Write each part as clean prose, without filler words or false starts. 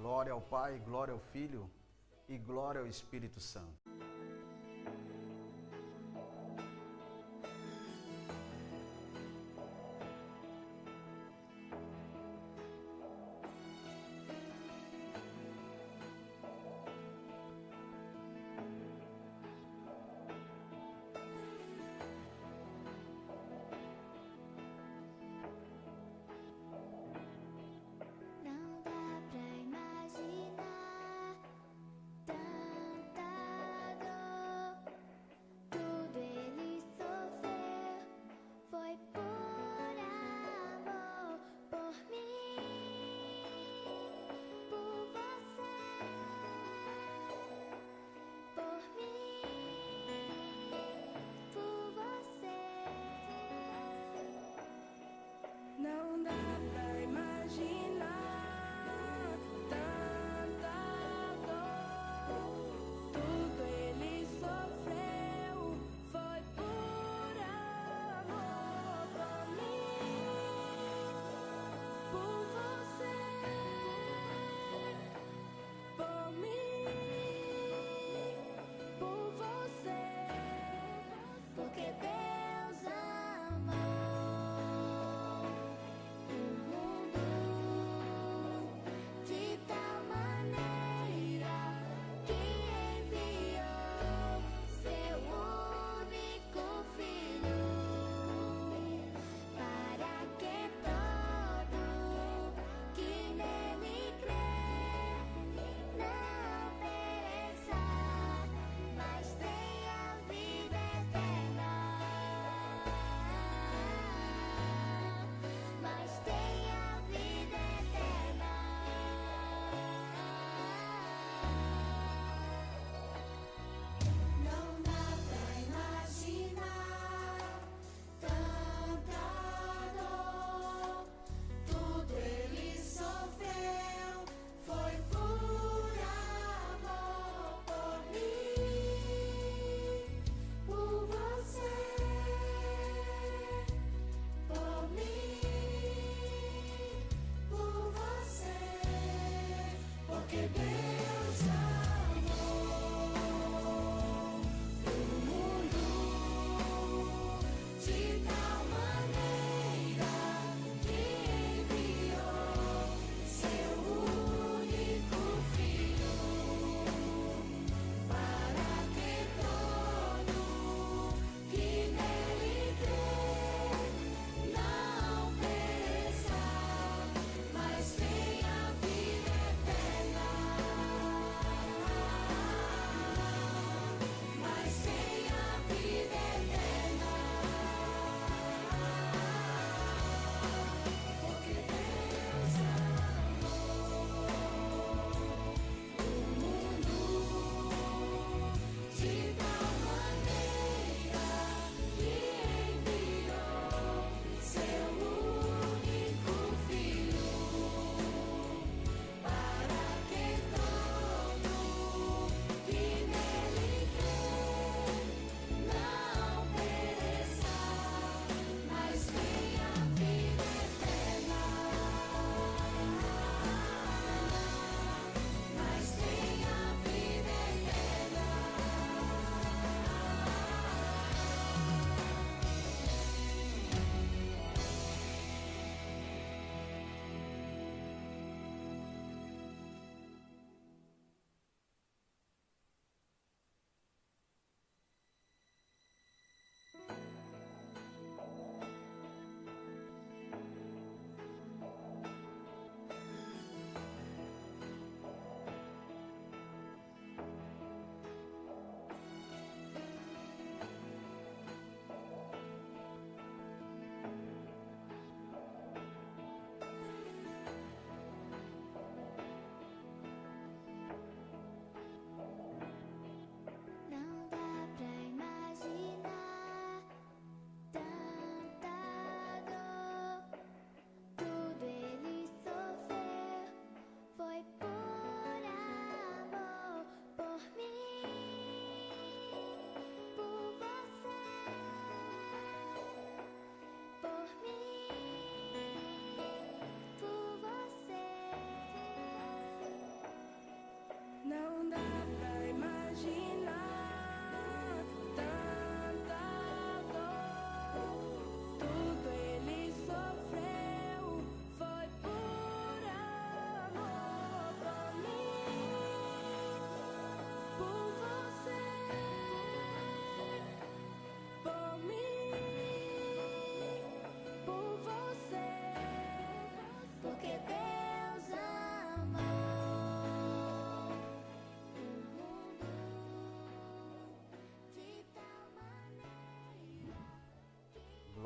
Glória ao Pai, glória ao Filho e glória ao Espírito Santo. Não dá pra imaginar tanta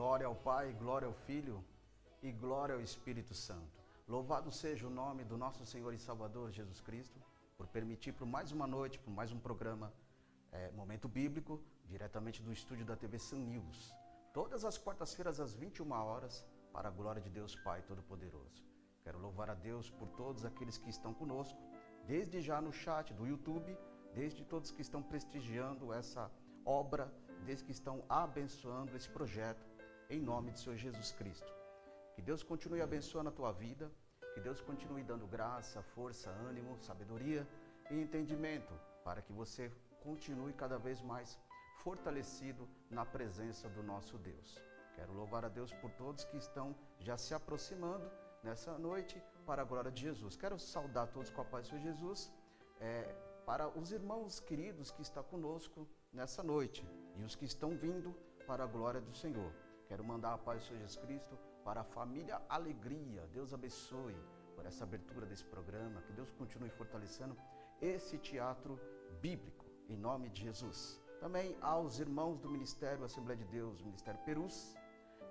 Glória ao Pai, glória ao Filho e glória ao Espírito Santo. Louvado seja o nome do nosso Senhor e Salvador Jesus Cristo, por permitir por mais uma noite, por mais um programa Momento Bíblico, diretamente do estúdio da TV Sun News. Todas as quartas-feiras às 21 horas, para a glória de Deus Pai Todo-Poderoso. Quero louvar a Deus por todos aqueles que estão conosco, desde já no chat do YouTube, desde todos que estão prestigiando essa obra, desde que estão abençoando esse projeto, em nome do Senhor Jesus Cristo. Que Deus continue abençoando a tua vida, que Deus continue dando graça, força, ânimo, sabedoria e entendimento, para que você continue cada vez mais fortalecido na presença do nosso Deus. Quero louvar a Deus por todos que estão já se aproximando nessa noite para a glória de Jesus. Quero saudar todos com a paz do Senhor Jesus, para os irmãos queridos que estão conosco nessa noite e os que estão vindo para a glória do Senhor. Quero mandar a paz do Senhor Jesus Cristo para a família Alegria. Deus abençoe por essa abertura desse programa, que Deus continue fortalecendo esse teatro bíblico, em nome de Jesus. Também aos irmãos do Ministério Assembleia de Deus, Ministério Perus,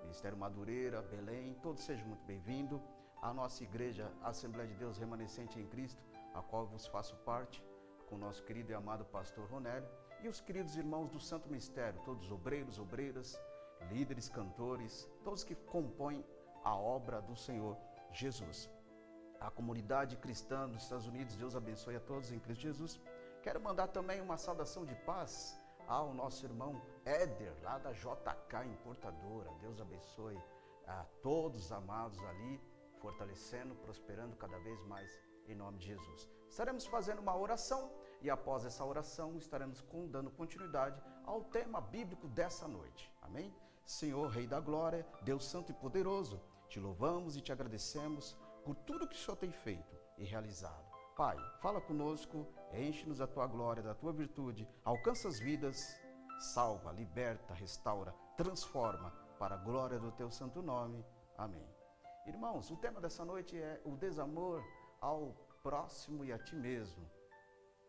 Ministério Madureira, Belém, todos sejam muito bem-vindos. A nossa igreja Assembleia de Deus Remanescente em Cristo, a qual vos faço parte, com o nosso querido e amado pastor Ronélio, e os queridos irmãos do Santo Mistério, todos obreiros, obreiras, líderes, cantores, todos que compõem a obra do Senhor Jesus. A comunidade cristã dos Estados Unidos, Deus abençoe a todos em Cristo Jesus. Quero mandar também uma saudação de paz ao nosso irmão Éder, lá da JK Importadora. Deus abençoe a todos os amados ali, fortalecendo, prosperando cada vez mais em nome de Jesus. Estaremos fazendo uma oração e após essa oração estaremos dando continuidade ao tema bíblico dessa noite. Amém? Senhor, Rei da Glória, Deus Santo e Poderoso, te louvamos e te agradecemos por tudo que o Senhor tem feito e realizado. Pai, fala conosco, enche-nos da tua glória, da tua virtude, alcança as vidas, salva, liberta, restaura, transforma para a glória do teu santo nome. Amém. Irmãos, o tema dessa noite é o desamor ao próximo e a ti mesmo.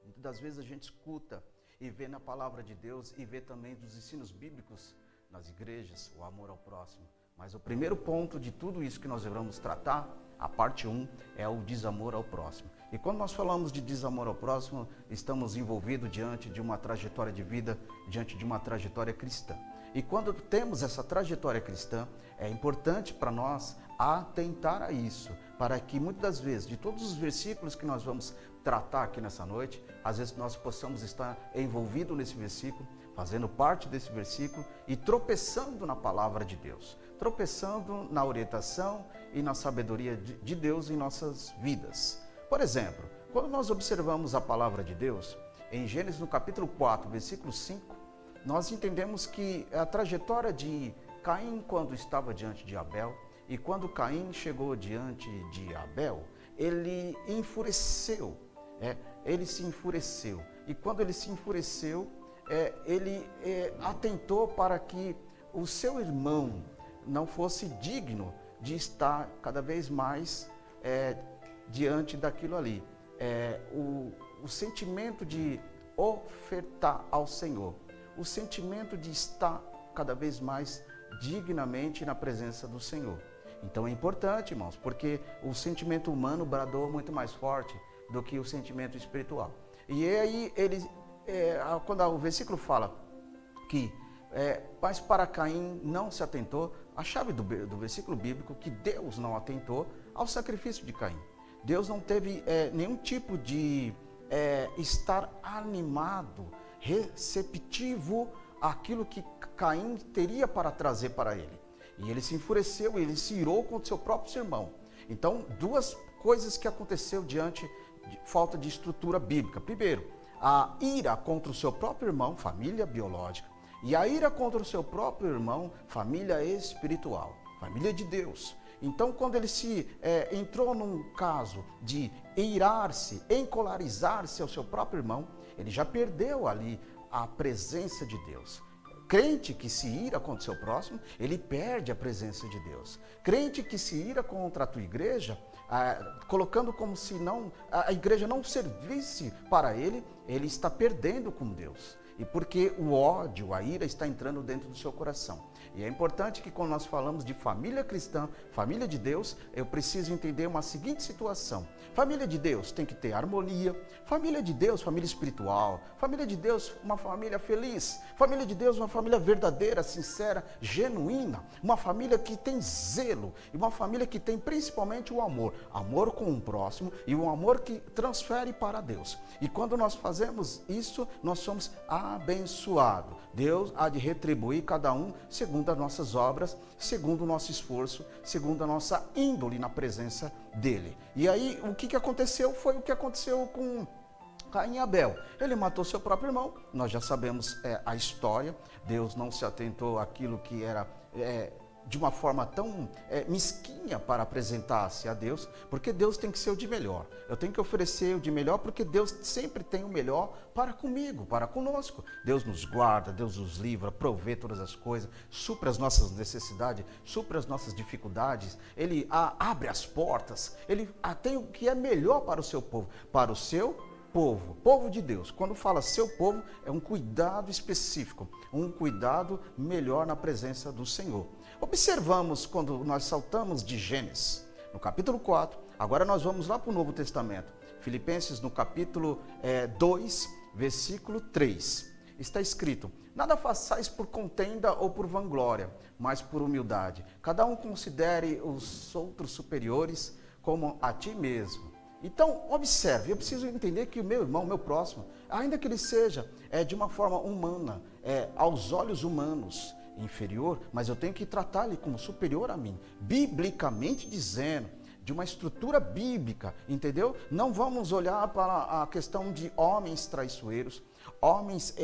Muitas das vezes a gente escuta e vê na palavra de Deus e vê também dos ensinos bíblicos nas igrejas o amor ao próximo. Mas o primeiro ponto de tudo isso que nós vamos tratar, a parte 1, é o desamor ao próximo. E quando nós falamos de desamor ao próximo, estamos envolvidos diante de uma trajetória de vida, diante de uma trajetória cristã. E quando temos essa trajetória cristã, é importante para nós atentar a isso, para que muitas das vezes, de todos os versículos que nós vamos tratar aqui nessa noite, às vezes nós possamos estar envolvidos nesse versículo, fazendo parte desse versículo e tropeçando na palavra de Deus, tropeçando na orientação e na sabedoria de Deus em nossas vidas. Por exemplo, quando nós observamos a palavra de Deus, em Gênesis no capítulo 4, versículo 5, nós entendemos que a trajetória de Caim quando estava diante de Abel, e quando Caim chegou diante de Abel, ele enfureceu, ele se enfureceu. E quando ele se enfureceu, ele atentou para que o seu irmão não fosse digno de estar cada vez mais diante daquilo ali. O sentimento de ofertar ao Senhor, o sentimento de estar cada vez mais dignamente na presença do Senhor. Então é importante, irmãos, porque o sentimento humano bradou muito mais forte do que o sentimento espiritual. E aí quando o versículo fala que mas para Caim não se atentou, a chave do versículo bíblico que Deus não atentou ao sacrifício de Caim. Deus não teve nenhum tipo de estar animado, receptivo àquilo que Caim teria para trazer para ele. E ele se enfureceu, ele se irou contra o seu próprio irmão. Então, duas coisas que aconteceu diante de falta de estrutura bíblica. Primeiro, a ira contra o seu próprio irmão, família biológica, e a ira contra o seu próprio irmão, família espiritual, família de Deus. Então, quando ele entrou num caso de irar-se, encolarizar-se ao seu próprio irmão, ele já perdeu ali a presença de Deus. Crente que se ira contra o seu próximo, ele perde a presença de Deus. Crente que se ira contra a tua igreja, colocando como se a igreja não servisse para ele, ele está perdendo com Deus. E porque o ódio, a ira está entrando dentro do seu coração. E é importante que quando nós falamos de família cristã, família de Deus, eu preciso entender uma seguinte situação. Família de Deus tem que ter harmonia, família de Deus, família espiritual, família de Deus, uma família feliz, família de Deus, uma família verdadeira, sincera, genuína, uma família que tem zelo, e uma família que tem principalmente o amor, amor com o próximo e um amor que transfere para Deus. E quando nós fazemos isso, nós somos abençoados. Deus há de retribuir cada um segundo as nossas obras, segundo o nosso esforço, segundo a nossa índole na presença dele. E aí, o que aconteceu foi o que aconteceu com Caim e Abel. Ele matou seu próprio irmão, nós já sabemos a história. Deus não se atentou àquilo que era de uma forma tão mesquinha para apresentar-se a Deus, porque Deus tem que ser o de melhor. Eu tenho que oferecer o de melhor, porque Deus sempre tem o melhor para comigo, para conosco. Deus nos guarda, Deus nos livra, provê todas as coisas, supra as nossas necessidades, supra as nossas dificuldades. Ele abre as portas, Ele tem o que é melhor para o seu povo, para o seu povo, povo de Deus. Quando fala seu povo, é um cuidado específico, um cuidado melhor na presença do Senhor. Observamos quando nós saltamos de Gênesis, no capítulo 4, agora nós vamos lá para o Novo Testamento, Filipenses no capítulo 2, versículo 3, está escrito: nada façais por contenda ou por vanglória, mas por humildade. Cada um considere os outros superiores como a ti mesmo. Então, observe, eu preciso entender que o meu irmão, o meu próximo, ainda que ele seja de uma forma humana, aos olhos humanos, inferior, mas eu tenho que tratar ele como superior a mim, biblicamente dizendo, de uma estrutura bíblica, entendeu? Não vamos olhar para a questão de homens traiçoeiros, homens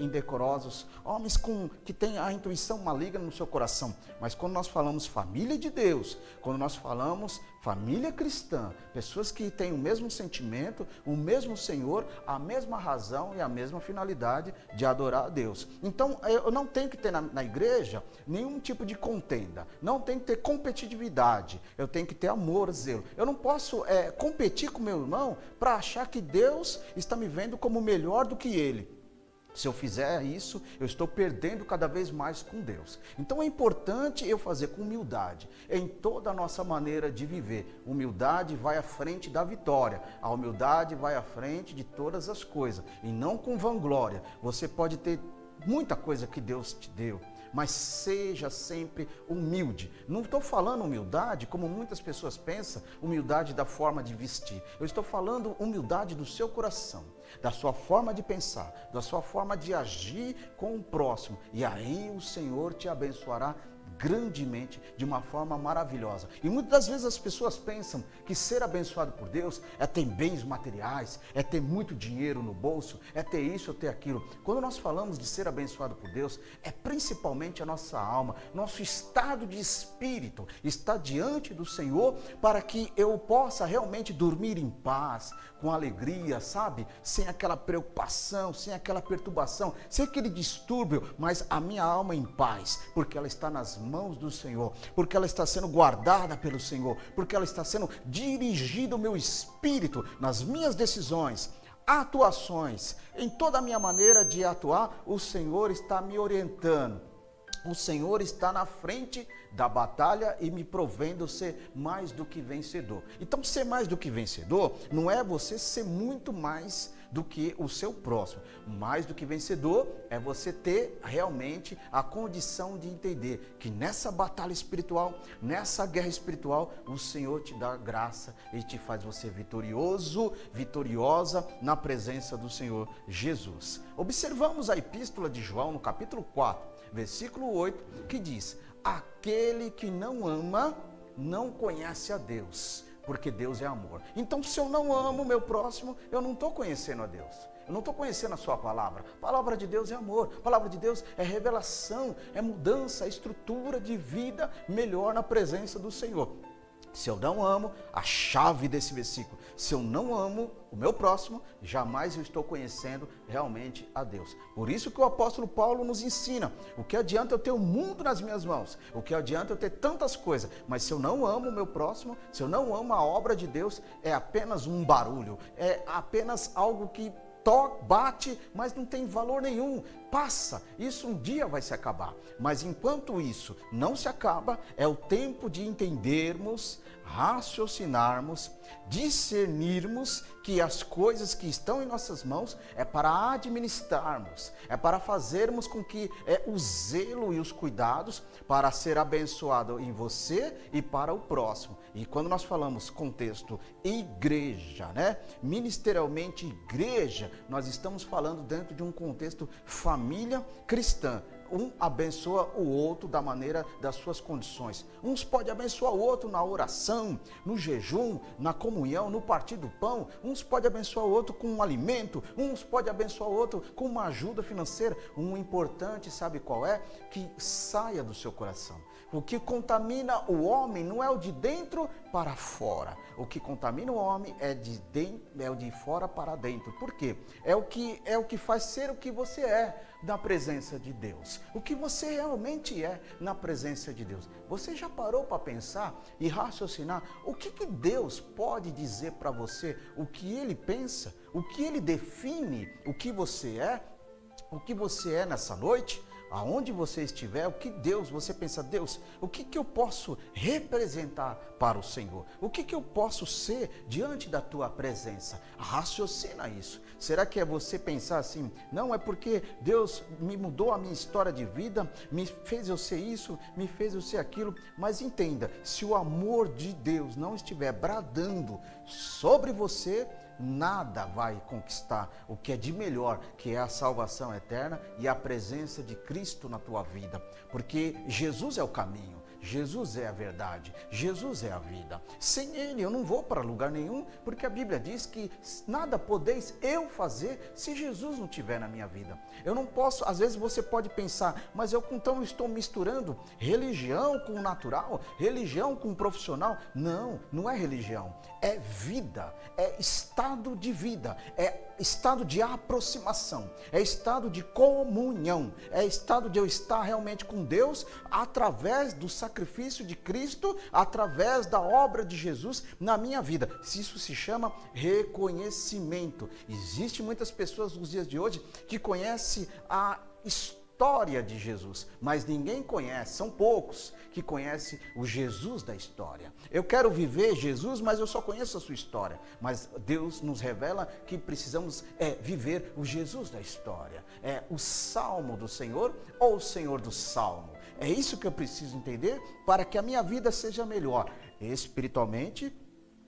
indecorosos, homens que têm a intuição maligna no seu coração. Mas quando nós falamos família de Deus, quando nós falamos família cristã, pessoas que têm o mesmo sentimento, o mesmo Senhor, a mesma razão e a mesma finalidade de adorar a Deus. Então, eu não tenho que ter na igreja nenhum tipo de contenda, não tenho que ter competitividade, eu tenho que ter amor, zelo. Eu não posso competir com meu irmão para achar que Deus está me vendo como melhor do que ele. Se eu fizer isso, eu estou perdendo cada vez mais com Deus. Então é importante eu fazer com humildade, em toda a nossa maneira de viver. Humildade vai à frente da vitória, a humildade vai à frente de todas as coisas, e não com vanglória. Você pode ter muita coisa que Deus te deu, mas seja sempre humilde. Não estou falando humildade como muitas pessoas pensam, humildade da forma de vestir. Eu estou falando humildade do seu coração, da sua forma de pensar, da sua forma de agir com o próximo. E aí o Senhor te abençoará grandemente, de uma forma maravilhosa. E muitas das vezes as pessoas pensam que ser abençoado por Deus é ter bens materiais, é ter muito dinheiro no bolso, é ter isso ou ter aquilo. Quando nós falamos de ser abençoado por Deus, é principalmente a nossa alma, nosso estado de espírito está diante do Senhor, para que eu possa realmente dormir em paz, com alegria, sabe? Sem aquela preocupação, sem aquela perturbação, sem aquele distúrbio, mas a minha alma em paz, porque ela está nas mãos do Senhor, porque ela está sendo guardada pelo Senhor, porque ela está sendo dirigida o meu espírito nas minhas decisões, atuações, em toda a minha maneira de atuar. O Senhor está me orientando, o Senhor está na frente da batalha e me provendo ser mais do que vencedor. Então, ser mais do que vencedor não é você ser muito mais do que o seu próximo. Mais do que vencedor é você ter realmente a condição de entender que nessa batalha espiritual, nessa guerra espiritual, o Senhor te dá graça e te faz você vitorioso, vitoriosa na presença do Senhor Jesus. Observamos a epístola de João no capítulo 4, versículo 8, que diz: aquele que não ama não conhece a Deus, porque Deus é amor. Então, se eu não amo o meu próximo, eu não estou conhecendo a Deus. Eu não estou conhecendo a sua palavra. A palavra de Deus é amor. A palavra de Deus é revelação, é mudança, é estrutura de vida melhor na presença do Senhor. Se eu não amo, a chave desse versículo, se eu não amo o meu próximo, jamais eu estou conhecendo realmente a Deus. Por isso que o apóstolo Paulo nos ensina: o que adianta eu ter o mundo nas minhas mãos? O que adianta eu ter tantas coisas? Mas se eu não amo o meu próximo, se eu não amo a obra de Deus, é apenas um barulho, é apenas algo que bate, mas não tem valor nenhum. passa, isso um dia vai se acabar. Mas enquanto isso não se acaba, é o tempo de entendermos, raciocinarmos, discernirmos que as coisas que estão em nossas mãos é para administrarmos, é para fazermos com que o zelo e os cuidados para ser abençoado em você e para o próximo. E quando nós falamos contexto igreja, né? Ministerialmente igreja, nós estamos falando dentro de um contexto família cristã. Um abençoa o outro da maneira das suas condições. Uns pode abençoar o outro na oração, no jejum, na comunhão, no partir do pão. Uns pode abençoar o outro com um alimento. Uns pode abençoar o outro com uma ajuda financeira. Um importante, sabe qual é? Que saia do seu coração. O que contamina o homem não é o de dentro para fora. O que contamina o homem é o de fora para dentro. Por quê? É o que faz ser o que você é na presença de Deus. O que você realmente é na presença de Deus. Você já parou para pensar e raciocinar o que Deus pode dizer para você, o que Ele pensa, o que Ele define, o que você é nessa noite? Aonde você estiver, o que você pensa, Deus, o que eu posso representar para o Senhor? O que eu posso ser diante da tua presença? Raciocina isso. Será que é você pensar assim, não, é porque Deus me mudou a minha história de vida, me fez eu ser isso, me fez eu ser aquilo, mas entenda, se o amor de Deus não estiver bradando sobre você, nada vai conquistar o que é de melhor, que é a salvação eterna e a presença de Cristo na tua vida, porque Jesus é o caminho, Jesus é a verdade, Jesus é a vida. Sem Ele eu não vou para lugar nenhum, porque a Bíblia diz que nada podeis eu fazer se Jesus não estiver na minha vida. Eu não posso, às vezes você pode pensar, mas então eu estou misturando religião com o natural, religião com o profissional. Não, não é religião, é vida, é estado de vida, é estado de aproximação, é estado de comunhão, é estado de eu estar realmente com Deus através do sacrifício de Cristo, através da obra de Jesus na minha vida. Isso se chama reconhecimento. Existem muitas pessoas nos dias de hoje que conhecem a história de Jesus, mas ninguém conhece, são poucos que conhecem o Jesus da história. Eu quero viver Jesus, mas eu só conheço a sua história. Mas Deus nos revela que precisamos viver o Jesus da história. É o Salmo do Senhor ou o Senhor do Salmo. É isso que eu preciso entender para que a minha vida seja melhor, espiritualmente,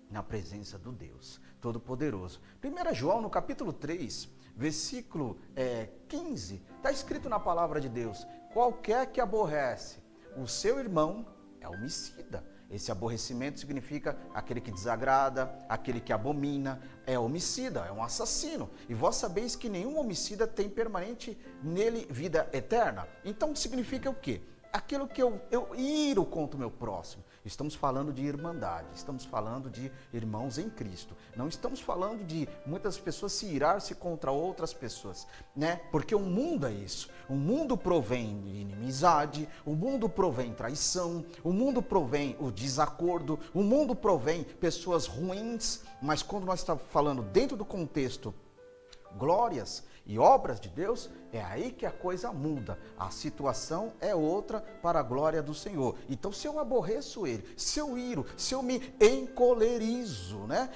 na presença do Deus Todo-Poderoso. 1 João, no capítulo 3, versículo 15, está escrito na palavra de Deus: qualquer que aborrece o seu irmão é homicida. Esse aborrecimento significa aquele que desagrada, aquele que abomina, é homicida, é um assassino. E vós sabeis que nenhum homicida tem permanente nele vida eterna. Então significa o quê? Aquilo que eu iro contra o meu próximo. Estamos falando de irmandade, estamos falando de irmãos em Cristo. Não estamos falando de muitas pessoas se irar-se contra outras pessoas, né? Porque o mundo é isso. O mundo provém de inimizade, o mundo provém traição, o mundo provém o desacordo, o mundo provém pessoas ruins. Mas quando nós estamos falando dentro do contexto glórias e obras de Deus, é aí que a coisa muda. A situação é outra para a glória do Senhor. Então, se eu aborreço ele, se eu iro, se eu me encolerizo, né?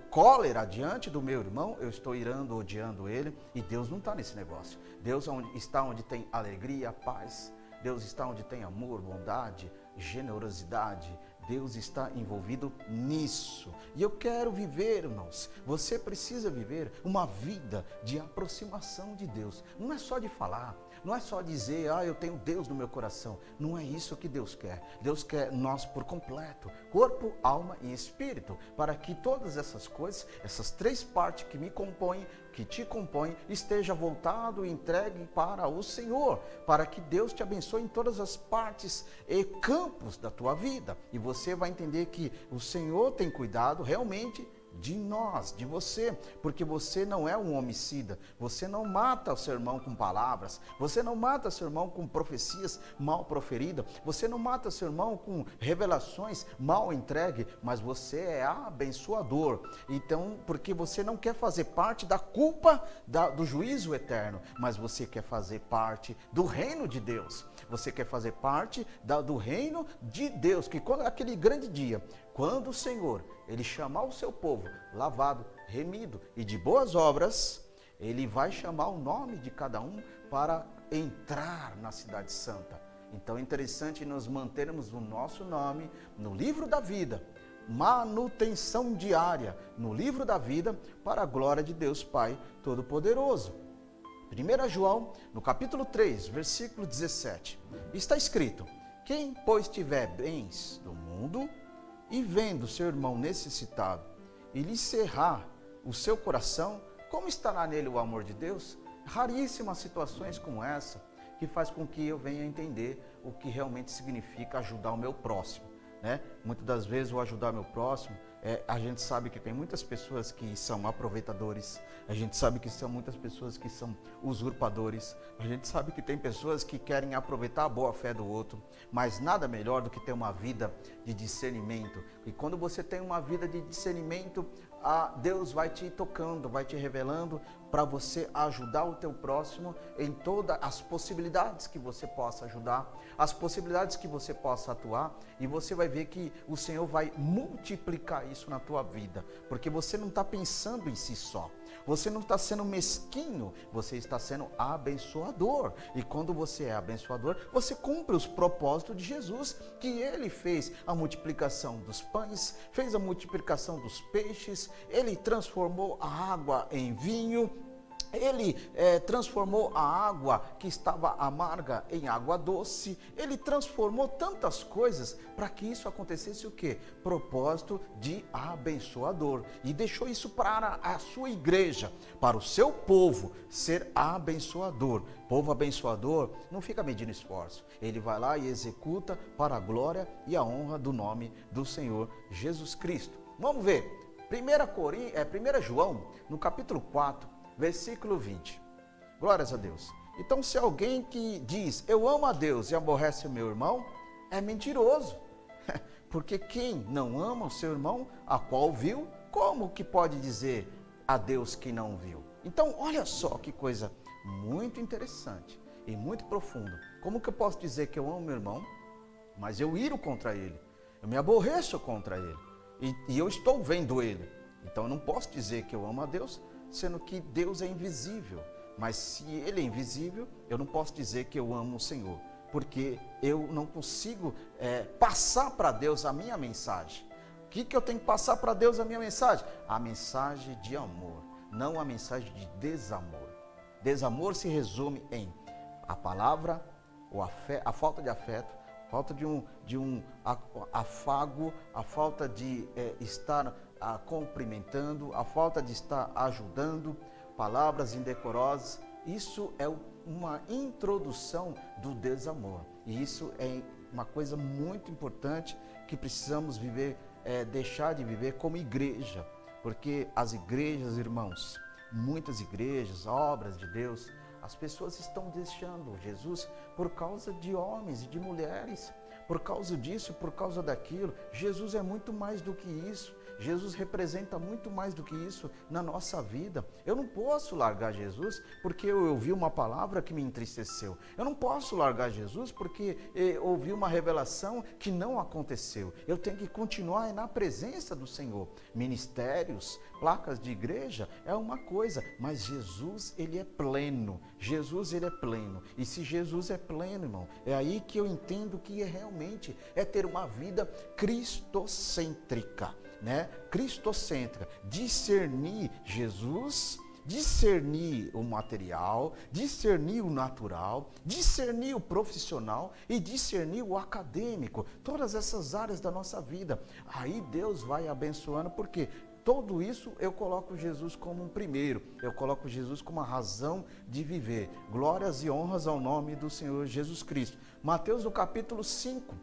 Cólera diante do meu irmão, eu estou irando, odiando ele, e Deus não está nesse negócio. Deus está onde tem alegria, paz. Deus está onde tem amor, bondade, generosidade. Deus está envolvido nisso. E eu quero viver, irmãos, você precisa viver uma vida de aproximação de Deus. Não é só de falar, não é só dizer, eu tenho Deus no meu coração. Não é isso que Deus quer. Deus quer nós por completo, corpo, alma e espírito, para que todas essas coisas, essas três partes que me compõem, que te compõem, esteja voltado e entregue para o Senhor, para que Deus te abençoe em todas as partes e campos da tua vida. E você vai entender que o Senhor tem cuidado realmente de nós, de você, porque você não é um homicida, você não mata o seu irmão com palavras, você não mata seu irmão com profecias mal proferidas, você não mata seu irmão com revelações mal entregues, mas você é abençoador. Então, porque você não quer fazer parte da culpa do juízo eterno, mas você quer fazer parte do reino de Deus, você quer fazer parte do reino de Deus, que quando aquele grande dia, quando o Senhor, Ele chamar o seu povo lavado, remido e de boas obras, Ele vai chamar o nome de cada um para entrar na cidade santa. Então é interessante nós mantermos o nosso nome no livro da vida, manutenção diária no livro da vida, para a glória de Deus Pai Todo-Poderoso. 1 João, no capítulo 3, versículo 17, está escrito: quem, pois, tiver bens do mundo e vendo seu irmão necessitado e lhe cerrar o seu coração, como estará nele o amor de Deus? Raríssimas situações como essa que faz com que eu venha entender o que realmente significa ajudar o meu próximo, né? Muitas das vezes o ajudar o meu próximo, a gente sabe que tem muitas pessoas que são aproveitadores, a gente sabe que são muitas pessoas que são usurpadores, a gente sabe que tem pessoas que querem aproveitar a boa fé do outro, mas nada melhor do que ter uma vida de discernimento. E quando você tem uma vida de discernimento, Deus vai te tocando, vai te revelando para você ajudar o teu próximo em todas as possibilidades que você possa ajudar, as possibilidades que você possa atuar, e você vai ver que o Senhor vai multiplicar isso na tua vida, porque você não está pensando em si só, você não está sendo mesquinho, você está sendo abençoador, e quando você é abençoador, você cumpre os propósitos de Jesus, que Ele fez a multiplicação dos pães, fez a multiplicação dos peixes, Ele transformou a água em vinho, Ele transformou a água que estava amarga em água doce, Ele transformou tantas coisas para que isso acontecesse o quê? Propósito de abençoador, e deixou isso para a sua igreja, para o seu povo ser abençoador. Povo abençoador não fica medindo esforço, ele vai lá e executa para a glória e a honra do nome do Senhor Jesus Cristo. Vamos ver, 1 João, no capítulo 4, versículo 20. Glórias a Deus. Então, se alguém que diz, eu amo a Deus e aborrece o meu irmão, é mentiroso. Porque quem não ama o seu irmão, a qual viu, como que pode dizer a Deus que não viu? Então, olha só que coisa muito interessante e muito profunda. Como que eu posso dizer que eu amo meu irmão, mas eu iro contra ele? Eu me aborreço contra ele. E eu estou vendo ele. Então, eu não posso dizer que eu amo a Deus, sendo que Deus é invisível. Mas se Ele é invisível, eu não posso dizer que eu amo o Senhor, porque eu não consigo passar para Deus a minha mensagem. O que eu tenho que passar para Deus a minha mensagem? A mensagem de amor, não a mensagem de desamor. Desamor se resume em a palavra, a falta de afeto, a falta de um afago, a falta de estar cumprimentando, a falta de estar ajudando, palavras indecorosas. Isso é uma introdução do desamor, e isso é uma coisa muito importante que precisamos viver, deixar de viver como igreja, porque as igrejas, irmãos, muitas igrejas, obras de Deus, as pessoas estão deixando Jesus por causa de homens e de mulheres, por causa disso, por causa daquilo. Jesus é muito mais do que isso. Jesus representa muito mais do que isso na nossa vida. Eu não posso largar Jesus porque eu ouvi uma palavra que me entristeceu. Eu não posso largar Jesus porque ouvi uma revelação que não aconteceu. Eu tenho que continuar na presença do Senhor. Ministérios, placas de igreja é uma coisa, mas Jesus, Ele é pleno. Jesus, Ele é pleno. E se Jesus é pleno, irmão, é aí que eu entendo que realmente é ter uma vida cristocêntrica. Cristocêntrica, discernir Jesus, discernir o material, discernir o natural, discernir o profissional e discernir o acadêmico, todas essas áreas da nossa vida. Aí Deus vai abençoando, porque tudo isso eu coloco Jesus como um primeiro, eu coloco Jesus como a razão de viver. Glórias e honras ao nome do Senhor Jesus Cristo. Mateus no capítulo 5,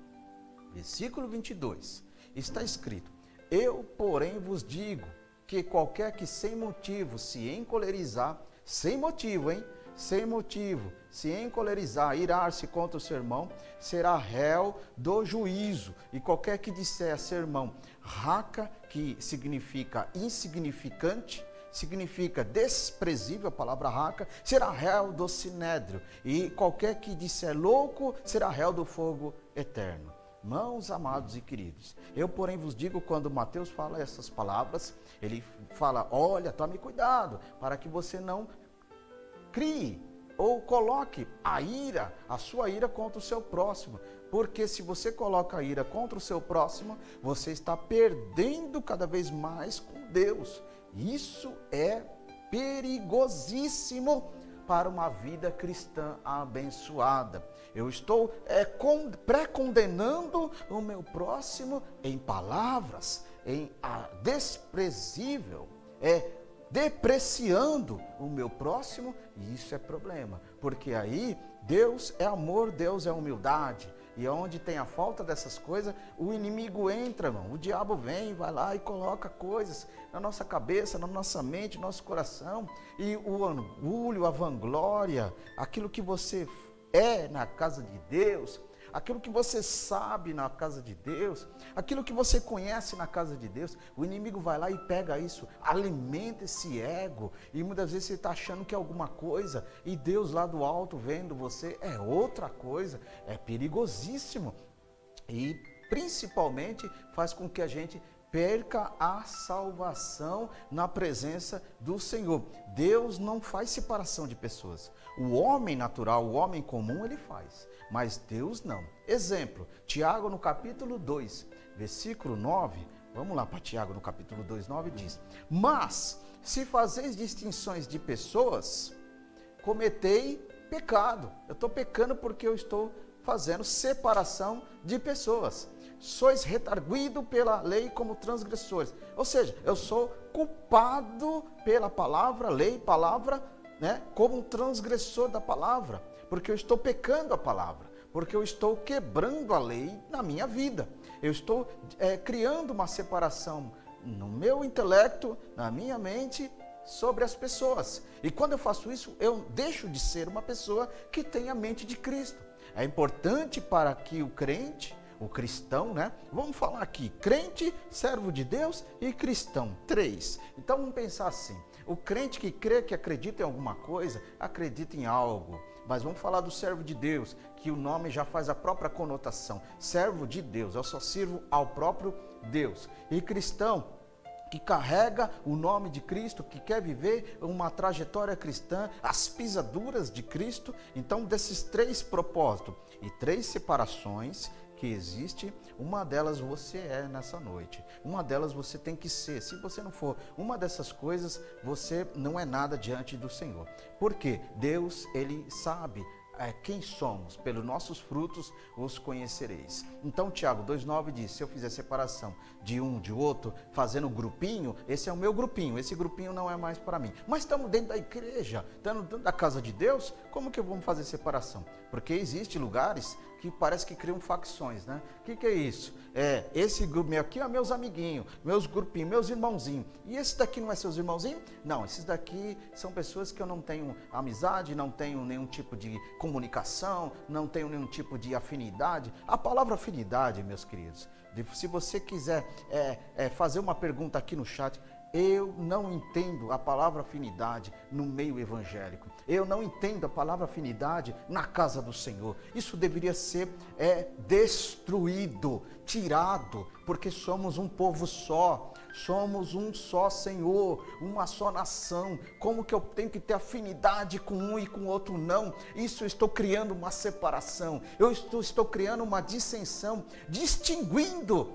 versículo 22, está escrito: eu, porém, vos digo que qualquer que sem motivo se encolerizar, sem motivo, hein? Sem motivo, se encolerizar, irar-se contra o seu irmão, será réu do juízo. E qualquer que disser a seu irmão, raca, que significa insignificante, significa desprezível, a palavra raca, será réu do sinédrio. E qualquer que disser louco, será réu do fogo eterno. Irmãos amados e queridos, eu porém vos digo, quando Mateus fala essas palavras, ele fala, olha, tome cuidado, para que você não crie ou coloque a sua ira contra o seu próximo, porque se você coloca a ira contra o seu próximo, você está perdendo cada vez mais com Deus. Isso é perigosíssimo para uma vida cristã abençoada. Eu estou pré-condenando o meu próximo em palavras, em desprezível, depreciando o meu próximo, e isso é problema, porque aí Deus é amor, Deus é humildade, e onde tem a falta dessas coisas, o inimigo entra, irmão, o diabo vem, vai lá e coloca coisas na nossa cabeça, na nossa mente, no nosso coração, e o orgulho, a vanglória, aquilo que você é na casa de Deus, aquilo que você sabe na casa de Deus, aquilo que você conhece na casa de Deus, o inimigo vai lá e pega isso, alimenta esse ego, e muitas vezes você está achando que é alguma coisa, e Deus lá do alto vendo você é outra coisa, é perigosíssimo, e principalmente faz com que a gente perca a salvação na presença do Senhor. Deus não faz separação de pessoas. O homem natural, o homem comum, ele faz, mas Deus não. Exemplo, Tiago no capítulo 2, versículo 9, vamos lá para Tiago no capítulo 2, 9 diz, mas se fazeis distinções de pessoas, cometei pecado. Eu estou pecando porque eu estou fazendo separação de pessoas. Sois retarguido pela lei como transgressores. Ou seja, eu sou culpado pela palavra, lei, palavra, né, como um transgressor da palavra, porque eu estou pecando a palavra, porque eu estou quebrando a lei na minha vida. Eu estou criando uma separação no meu intelecto, na minha mente, sobre as pessoas. E quando eu faço isso, eu deixo de ser uma pessoa que tem a mente de Cristo. É importante para que o crente, o cristão, né? Vamos falar aqui, crente, servo de Deus e cristão, 3. Então vamos pensar assim, o crente que crê, que acredita em alguma coisa, acredita em algo. Mas vamos falar do servo de Deus, que o nome já faz a própria conotação. Servo de Deus, eu só sirvo ao próprio Deus. E cristão, que carrega o nome de Cristo, que quer viver uma trajetória cristã, as pisaduras de Cristo. Então, desses 3 propósitos e 3 separações que existe, uma delas você é nessa noite, uma delas você tem que ser. Se você não for uma dessas coisas, você não é nada diante do Senhor. Porque Deus, Ele sabe quem somos, pelos nossos frutos os conhecereis. Então Tiago 2,9 diz, se eu fizer separação de um, de outro, fazendo grupinho, esse é o meu grupinho, esse grupinho não é mais para mim. Mas estamos dentro da igreja, estamos dentro da casa de Deus, como que vamos fazer separação? Porque existem lugares que parece que criam facções, né? O que é isso? Esse grupo meu aqui é meus amiguinhos, meus grupinhos, meus irmãozinhos. E esse daqui não é seus irmãozinhos? Não, esses daqui são pessoas que eu não tenho amizade, não tenho nenhum tipo de comunicação, não tenho nenhum tipo de afinidade. A palavra afinidade, meus queridos, se você quiser fazer uma pergunta aqui no chat, eu não entendo a palavra afinidade no meio evangélico. Eu não entendo a palavra afinidade na casa do Senhor. Isso deveria ser destruído, tirado, porque somos um povo só. Somos um só Senhor, uma só nação. Como que eu tenho que ter afinidade com um e com o outro não? Isso eu estou criando uma separação. Eu estou criando uma dissensão, distinguindo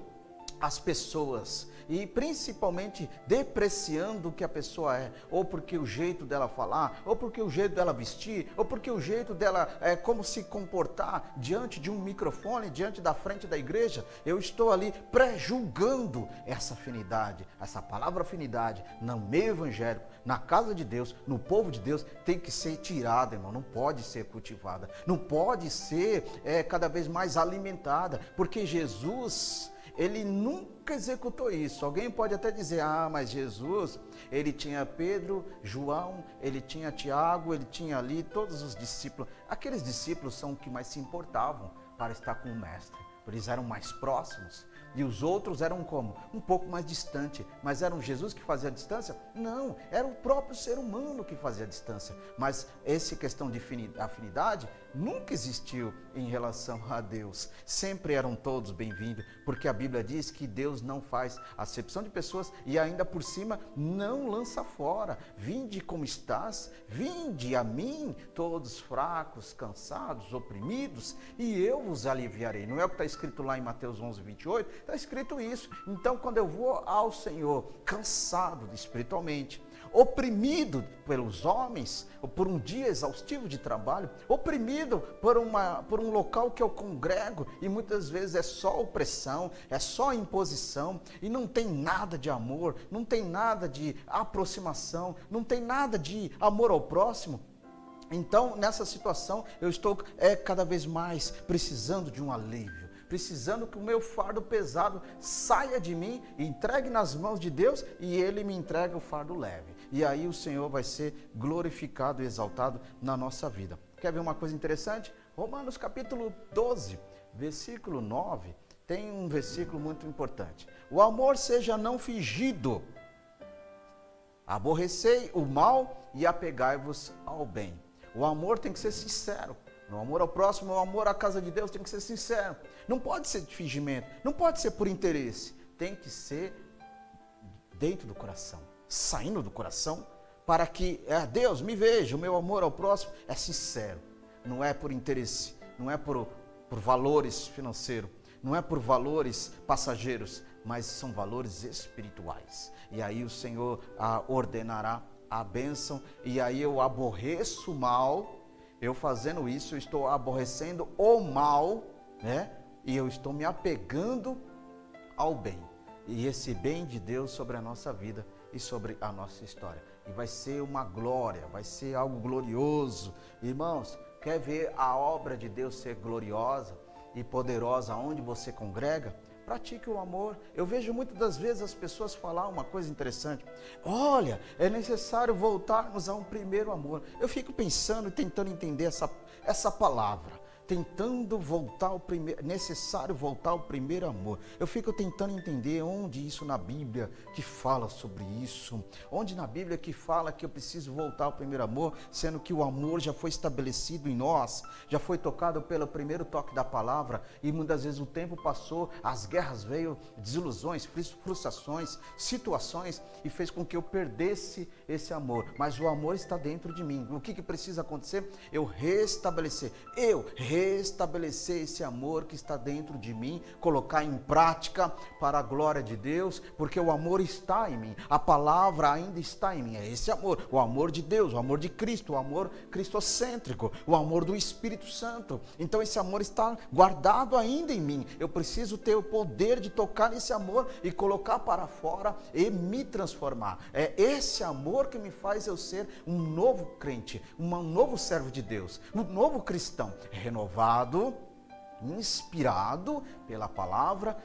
as pessoas. E principalmente depreciando o que a pessoa é, ou porque o jeito dela falar, ou porque o jeito dela vestir, ou porque o jeito dela como se comportar diante de um microfone, diante da frente da igreja. Eu estou ali pré-julgando essa afinidade, essa palavra afinidade, no meio evangélico, na casa de Deus, no povo de Deus, tem que ser tirada, irmão, não pode ser cultivada, não pode ser cada vez mais alimentada, porque Jesus, ele nunca executou isso. Alguém pode até dizer, mas Jesus, ele tinha Pedro, João, ele tinha Tiago, ele tinha ali todos os discípulos. Aqueles discípulos são os que mais se importavam para estar com o mestre. Eles eram mais próximos. E os outros eram como? Um pouco mais distante. Mas era Jesus que fazia a distância? Não, era o próprio ser humano que fazia a distância. Mas essa questão de afinidade nunca existiu em relação a Deus. Sempre eram todos bem-vindos, porque a Bíblia diz que Deus não faz acepção de pessoas e ainda por cima não lança fora. Vinde como estás, vinde a mim, todos fracos, cansados, oprimidos, e eu vos aliviarei. Não é o que está escrito lá em Mateus 11, 28? Está escrito isso. Então, quando eu vou ao Senhor, cansado espiritualmente, oprimido pelos homens, ou por um dia exaustivo de trabalho, oprimido por um local que eu congrego, e muitas vezes é só opressão, é só imposição, e não tem nada de amor, não tem nada de aproximação, não tem nada de amor ao próximo. Então, nessa situação, eu estou cada vez mais precisando de um alívio, precisando que o meu fardo pesado saia de mim, entregue nas mãos de Deus, e Ele me entrega o fardo leve. E aí o Senhor vai ser glorificado e exaltado na nossa vida. Quer ver uma coisa interessante? Romanos capítulo 12, versículo 9, tem um versículo muito importante. O amor seja não fingido. Aborrecei o mal e apegai-vos ao bem. O amor tem que ser sincero. O amor ao próximo, o amor à casa de Deus tem que ser sincero. Não pode ser de fingimento, não pode ser por interesse. Tem que ser dentro do coração, saindo do coração, para que Deus me veja. O meu amor ao próximo é sincero. Não é por interesse, não é por valores financeiros, não é por valores passageiros, mas são valores espirituais. E aí o Senhor ordenará a bênção, e aí eu aborreço o mal. Eu fazendo isso, eu estou aborrecendo o mal, né? E eu estou me apegando ao bem. E esse bem de Deus sobre a nossa vida e sobre a nossa história. E vai ser uma glória, vai ser algo glorioso. Irmãos, quer ver a obra de Deus ser gloriosa e poderosa onde você congrega? Pratique o amor. Eu vejo muitas das vezes as pessoas falar uma coisa interessante. Olha, é necessário voltarmos a um primeiro amor. Eu fico pensando e tentando entender essa palavra. Tentando voltar ao primeiro, necessário voltar ao primeiro amor. Eu fico tentando entender onde isso na Bíblia que fala sobre isso. Onde na Bíblia que fala que eu preciso voltar ao primeiro amor, sendo que o amor já foi estabelecido em nós, já foi tocado pelo primeiro toque da palavra, e muitas vezes o tempo passou, as guerras veio, desilusões, frustrações, situações, e fez com que eu perdesse esse amor. Mas o amor está dentro de mim. O que precisa acontecer? Eu restabelecer esse amor que está dentro de mim, colocar em prática para a glória de Deus, porque o amor está em mim, a palavra ainda está em mim, é esse amor, o amor de Deus, o amor de Cristo, o amor cristocêntrico, o amor do Espírito Santo. Então esse amor está guardado ainda em mim, eu preciso ter o poder de tocar nesse amor e colocar para fora e me transformar. É esse amor que me faz eu ser um novo crente, um novo servo de Deus, um novo cristão, renovado, inspirado pela palavra,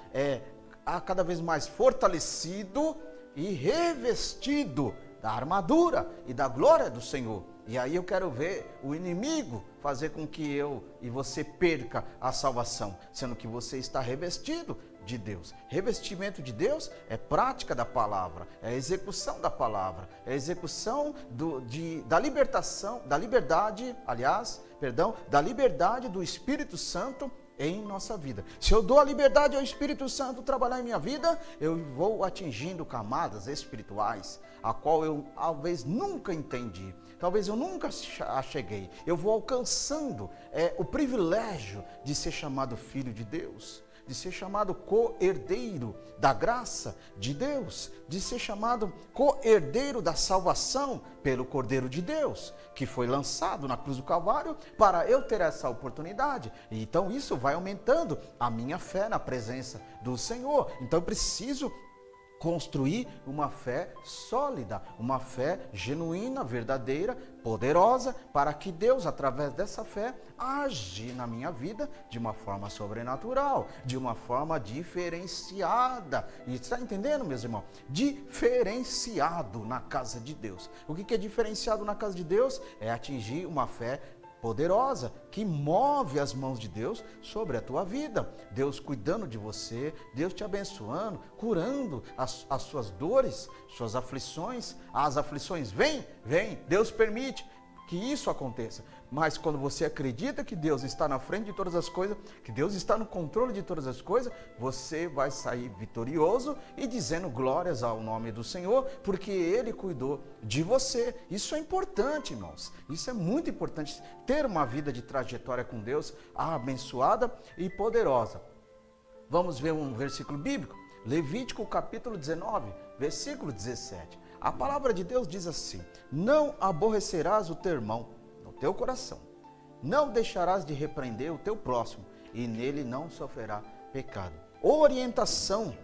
cada vez mais fortalecido e revestido da armadura e da glória do Senhor. E aí eu quero ver o inimigo fazer com que eu e você perca a salvação, sendo que você está revestido de Deus. Revestimento de Deus é prática da palavra, é execução da palavra, é execução da libertação, da liberdade, da liberdade do Espírito Santo em nossa vida. Se eu dou a liberdade ao Espírito Santo trabalhar em minha vida, eu vou atingindo camadas espirituais, a qual eu talvez nunca entendi, talvez eu nunca cheguei. Eu vou alcançando o privilégio de ser chamado filho de Deus, de ser chamado co-herdeiro da graça de Deus, de ser chamado co-herdeiro da salvação pelo Cordeiro de Deus, que foi lançado na cruz do Calvário para eu ter essa oportunidade. E então isso vai aumentando a minha fé na presença do Senhor. Então eu preciso construir uma fé sólida, uma fé genuína, verdadeira, poderosa, para que Deus, através dessa fé, age na minha vida de uma forma sobrenatural, de uma forma diferenciada. E está entendendo, meus irmãos? Diferenciado na casa de Deus. O que é diferenciado na casa de Deus? É atingir uma fé poderosa, que move as mãos de Deus sobre a tua vida. Deus cuidando de você, Deus te abençoando, curando as suas dores, suas aflições. As aflições vêm, Deus permite que isso aconteça. Mas quando você acredita que Deus está na frente de todas as coisas, que Deus está no controle de todas as coisas, você vai sair vitorioso e dizendo glórias ao nome do Senhor, porque Ele cuidou de você. Isso é importante, irmãos. Isso é muito importante, ter uma vida de trajetória com Deus abençoada e poderosa. Vamos ver um versículo bíblico? Levítico capítulo 19, versículo 17. A palavra de Deus diz assim: não aborrecerás o teu irmão no teu coração, não deixarás de repreender o teu próximo, e nele não sofrerá pecado. Orientação.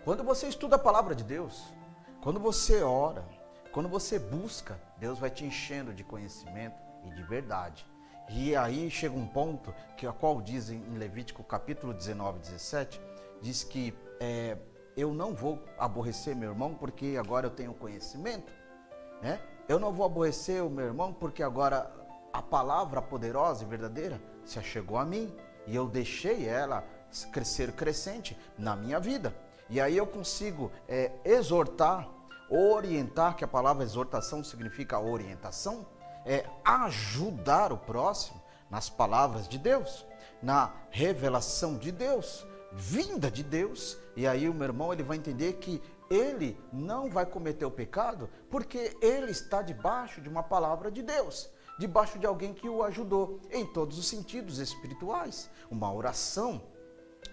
Quando você estuda a palavra de Deus, quando você ora, quando você busca, Deus vai te enchendo de conhecimento e de verdade. E aí chega um ponto que a qual diz em Levítico capítulo 19, 17, diz que eu não vou aborrecer meu irmão porque agora eu tenho conhecimento, né? Eu não vou aborrecer o meu irmão porque agora a palavra poderosa e verdadeira se achegou a mim e eu deixei ela crescer crescente na minha vida. E aí eu consigo exortar, orientar, que a palavra exortação significa orientação, ajudar o próximo nas palavras de Deus, na revelação de Deus, vinda de Deus. E aí o meu irmão ele vai entender que ele não vai cometer o pecado porque ele está debaixo de uma palavra de Deus, debaixo de alguém que o ajudou em todos os sentidos espirituais, uma oração,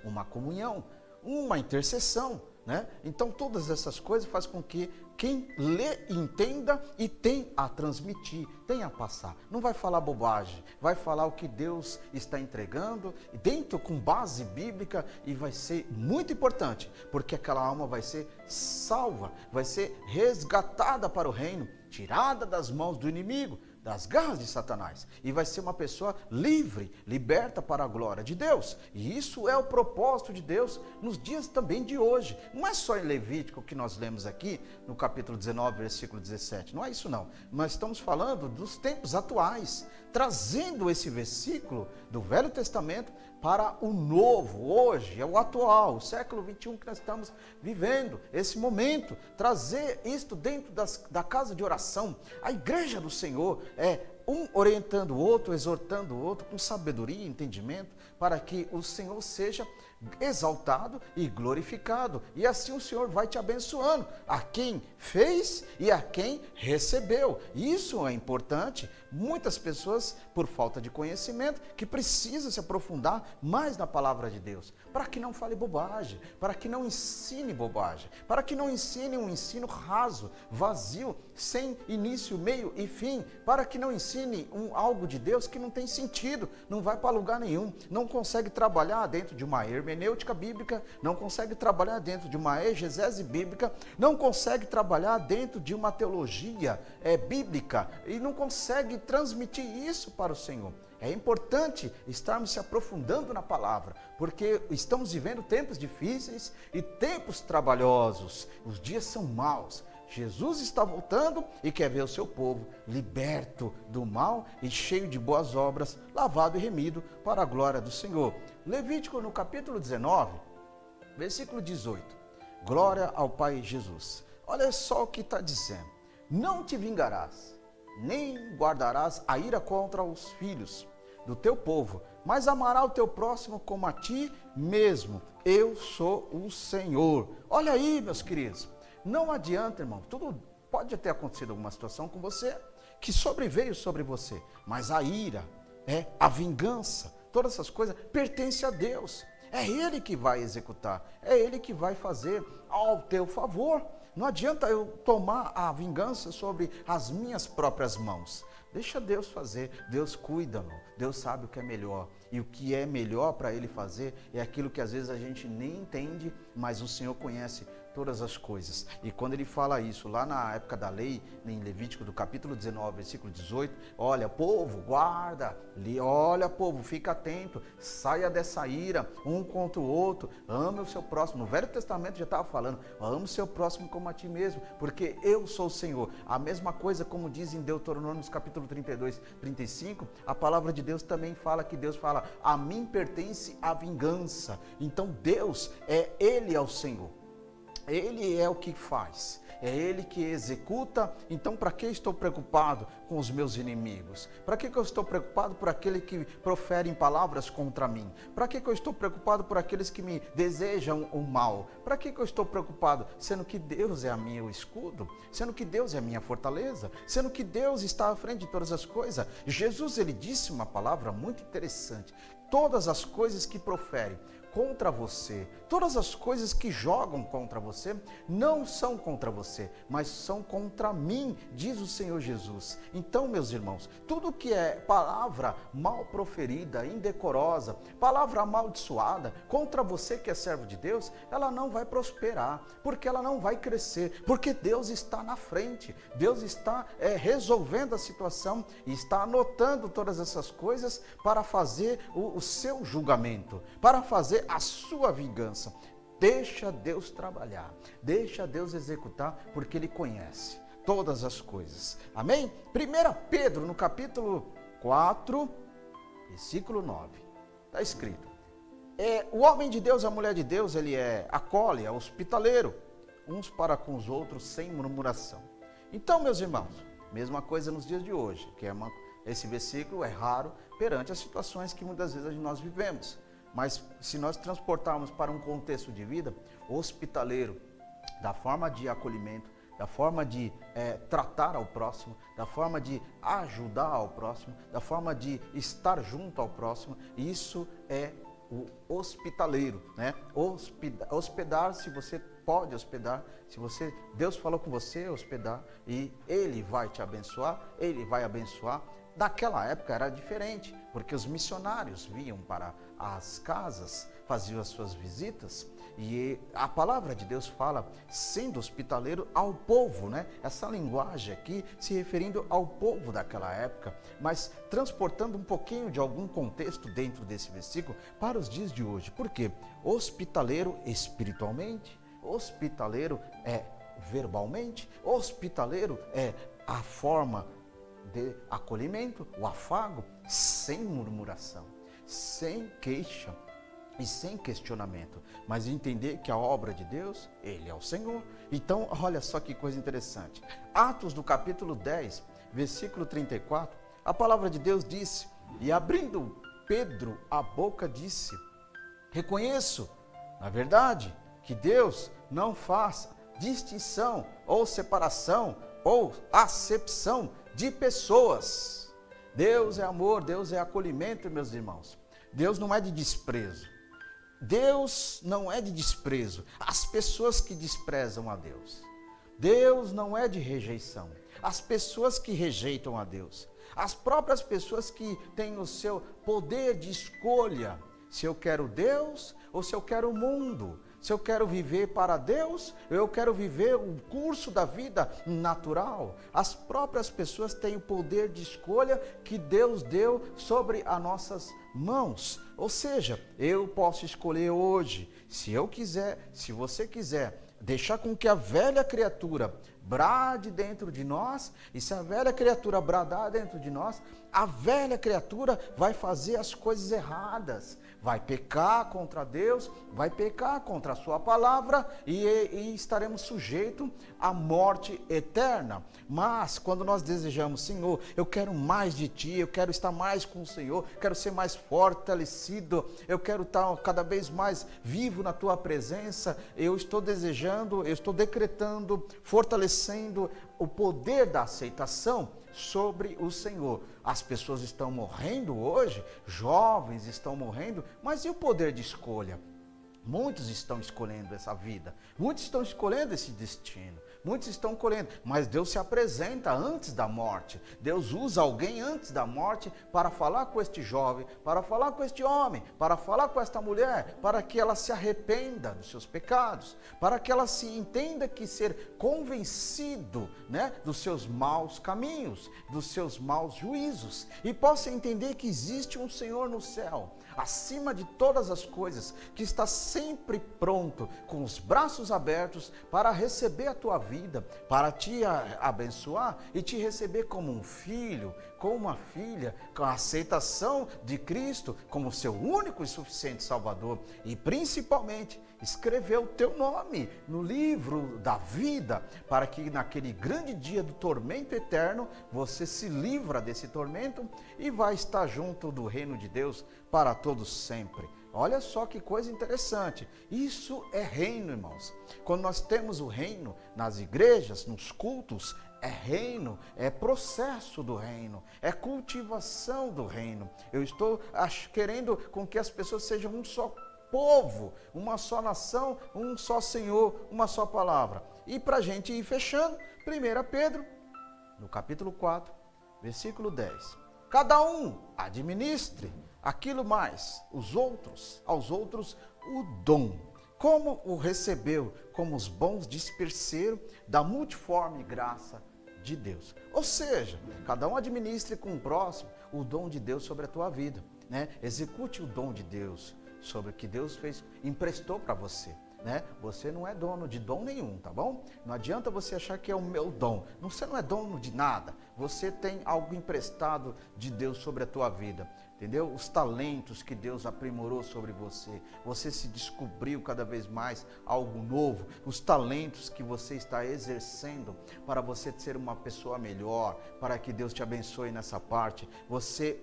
uma comunhão, uma intercessão, né? Então todas essas coisas fazem com que quem lê entenda e tem a transmitir, tem a passar. Não vai falar bobagem, vai falar o que Deus está entregando, dentro com base bíblica, e vai ser muito importante, porque aquela alma vai ser salva, vai ser resgatada para o reino, tirada das mãos do inimigo, das garras de Satanás, e vai ser uma pessoa livre, liberta para a glória de Deus. E isso é o propósito de Deus nos dias também de hoje. Não é só em Levítico que nós lemos aqui no capítulo 19, versículo 17, não é isso não. Nós estamos falando dos tempos atuais, trazendo esse versículo do Velho Testamento para o novo, hoje, é o atual, o século 21 que nós estamos vivendo, esse momento, trazer isto dentro da casa de oração, a igreja do Senhor, um orientando o outro, exortando o outro com sabedoria e entendimento, para que o Senhor seja exaltado e glorificado, e assim o Senhor vai te abençoando, a quem fez e a quem recebeu. Isso é importante. Muitas pessoas, por falta de conhecimento, que precisam se aprofundar mais na palavra de Deus, para que não fale bobagem, para que não ensine bobagem, para que não ensine um ensino raso, vazio, sem início, meio e fim, para que não ensine algo de Deus que não tem sentido, não vai para lugar nenhum, não consegue trabalhar dentro de uma hermenêutica bíblica, não consegue trabalhar dentro de uma exegese bíblica, não consegue trabalhar dentro de uma teologia bíblica, e não consegue transmitir isso para o Senhor. É importante estarmos se aprofundando na palavra, porque estamos vivendo tempos difíceis e tempos trabalhosos. Os dias são maus. Jesus está voltando e quer ver o seu povo liberto do mal e cheio de boas obras, lavado e remido para a glória do Senhor. Levítico no capítulo 19, versículo 18. Glória ao Pai Jesus. Olha só o que está dizendo. Não te vingarás, nem guardarás a ira contra os filhos do teu povo, mas amará o teu próximo como a ti mesmo. Eu sou o Senhor. Olha aí, meus queridos. Não adianta, irmão. Tudo pode ter acontecido alguma situação com você que sobreveio sobre você, mas a ira, a vingança, todas essas coisas pertencem a Deus. É Ele que vai executar, é Ele que vai fazer ao teu favor. Não adianta eu tomar a vingança sobre as minhas próprias mãos. Deixa Deus fazer, Deus cuida, Deus sabe o que é melhor. E o que é melhor para Ele fazer é aquilo que às vezes a gente nem entende, mas o Senhor conhece todas as coisas. E quando ele fala isso, lá na época da lei, em Levítico do capítulo 19, versículo 18, olha, povo, guarda, olha, povo, fica atento, saia dessa ira, um contra o outro, ame o seu próximo. No Velho Testamento já estava falando, ame o seu próximo como a ti mesmo, porque eu sou o Senhor. A mesma coisa como diz em Deuteronômio capítulo 32, 35, a palavra de Deus também fala que Deus fala, a mim pertence a vingança. Então Deus, Ele é o Senhor. Ele é o que faz, é Ele que executa. Então para que estou preocupado com os meus inimigos? Para que eu estou preocupado por aqueles que proferem palavras contra mim? Para que eu estou preocupado por aqueles que me desejam o mal? Para que eu estou preocupado? Sendo que Deus é a meu escudo, sendo que Deus é a minha fortaleza, sendo que Deus está à frente de todas as coisas. Jesus, ele disse uma palavra muito interessante, todas as coisas que proferem contra você, todas as coisas que jogam contra você, não são contra você, mas são contra mim, diz o Senhor Jesus. Então, meus irmãos, tudo que é palavra mal proferida, indecorosa, palavra amaldiçoada contra você que é servo de Deus, ela não vai prosperar, porque ela não vai crescer, porque Deus está na frente, Deus está resolvendo a situação e está anotando todas essas coisas para fazer o seu julgamento, para fazer a sua vingança. Deixa Deus trabalhar, deixa Deus executar, porque Ele conhece todas as coisas. Amém? 1 Pedro, no capítulo 4, versículo 9, está escrito, o homem de Deus, a mulher de Deus, ele acolhe, é hospitaleiro, uns para com os outros, sem murmuração. Então, meus irmãos, mesma coisa nos dias de hoje, que esse versículo é raro perante as situações que muitas vezes nós vivemos. Mas se nós transportarmos para um contexto de vida hospitaleiro, da forma de acolhimento, da forma de tratar ao próximo, da forma de ajudar ao próximo, da forma de estar junto ao próximo, isso é o hospitaleiro, né? Hospedar, se você pode hospedar, se Deus falou com você, hospedar, e Ele vai te abençoar, Ele vai abençoar. Daquela época era diferente, porque os missionários vinham para as casas, faziam as suas visitas, e a palavra de Deus fala, sendo hospitaleiro ao povo, né? Essa linguagem aqui se referindo ao povo daquela época, mas transportando um pouquinho de algum contexto dentro desse versículo para os dias de hoje. Por quê? Hospitaleiro espiritualmente, hospitaleiro verbalmente, hospitaleiro a forma de acolhimento, o afago, sem murmuração, sem queixa e sem questionamento, mas entender que a obra de Deus, Ele é o Senhor. Então, olha só que coisa interessante. Atos do capítulo 10, versículo 34, a palavra de Deus disse, e abrindo Pedro a boca disse, reconheço, na verdade, que Deus não faz distinção ou separação ou acepção de pessoas. Deus é amor, Deus é acolhimento, meus irmãos. Deus não é de desprezo. Deus não é de desprezo as pessoas que desprezam a Deus. Deus não é de rejeição as pessoas que rejeitam a Deus. As próprias pessoas que têm o seu poder de escolha, se eu quero Deus ou se eu quero o mundo. Se eu quero viver para Deus, eu quero viver o curso da vida natural. As próprias pessoas têm o poder de escolha que Deus deu sobre as nossas mãos. Ou seja, eu posso escolher hoje, se eu quiser, se você quiser, deixar com que a velha criatura brade dentro de nós, e se a velha criatura bradar dentro de nós, a velha criatura vai fazer as coisas erradas, vai pecar contra Deus, vai pecar contra a sua palavra e estaremos sujeitos à morte eterna. Mas quando nós desejamos, Senhor, eu quero mais de Ti, eu quero estar mais com o Senhor, quero ser mais fortalecido, eu quero estar cada vez mais vivo na Tua presença, eu estou desejando, eu estou decretando, fortalecendo o poder da aceitação sobre o Senhor. As pessoas estão morrendo hoje, jovens estão morrendo, mas e o poder de escolha? Muitos estão escolhendo essa vida, muitos estão escolhendo esse destino. muitos estão colhendo, mas Deus se apresenta antes da morte. Deus usa alguém antes da morte para falar com este jovem, para falar com este homem, para falar com esta mulher, para que ela se arrependa dos seus pecados, para que ela se entenda que ser convencido, né, dos seus maus caminhos, dos seus maus juízos, e possa entender que existe um Senhor no céu, acima de todas as coisas, que está sempre pronto, com os braços abertos para receber a tua vida, para te abençoar e te receber como um filho, como uma filha, com a aceitação de Cristo como seu único e suficiente Salvador, e principalmente escrever o teu nome no livro da vida, para que naquele grande dia do tormento eterno, você se livra desse tormento e vai estar junto do reino de Deus para todos sempre. Olha só que coisa interessante, isso é reino, irmãos. Quando nós temos o reino nas igrejas, nos cultos, é reino, é processo do reino, é cultivação do reino. Eu estou querendo com que as pessoas sejam um só povo, uma só nação, um só Senhor, uma só palavra. E para a gente ir fechando, 1 Pedro, no capítulo 4, versículo 10. Cada um administre aquilo mais, aos outros o dom, como o recebeu, como os bons disperseram da multiforme graça de Deus. Ou seja, cada um administre com o próximo o dom de Deus sobre a tua vida, né? Execute o dom de Deus sobre o que Deus fez, emprestou para você, né? Você não é dono de dom nenhum, tá bom? Não adianta você achar que é o meu dom. Você não é dono de nada. Você tem algo emprestado de Deus sobre a tua vida, entendeu? Os talentos que Deus aprimorou sobre você. Você se descobriu cada vez mais algo novo. Os talentos que você está exercendo para você ser uma pessoa melhor, para que Deus te abençoe nessa parte. Você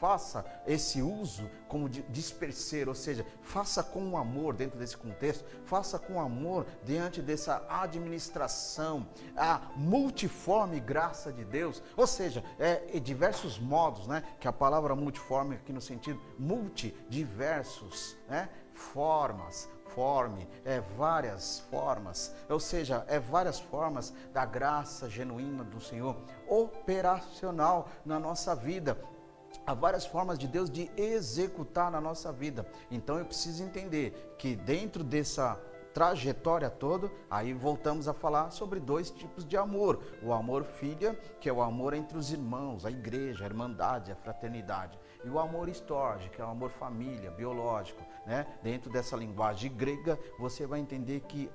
faça esse uso como disperser, ou seja, faça com amor dentro desse contexto, faça com amor diante dessa administração, a multiforme graça de Deus, ou seja, diversos modos, né? Que a palavra multiforme aqui no sentido multidiversos, né? Várias formas, ou seja, várias formas da graça genuína do Senhor operacional na nossa vida. Há várias formas de Deus de executar na nossa vida. Então eu preciso entender que dentro dessa trajetória toda, aí voltamos a falar sobre dois tipos de amor. O amor filha, que é o amor entre os irmãos, a igreja, a irmandade, a fraternidade. E o amor storge, que é o amor família, biológico, né? Dentro dessa linguagem grega, você vai entender que,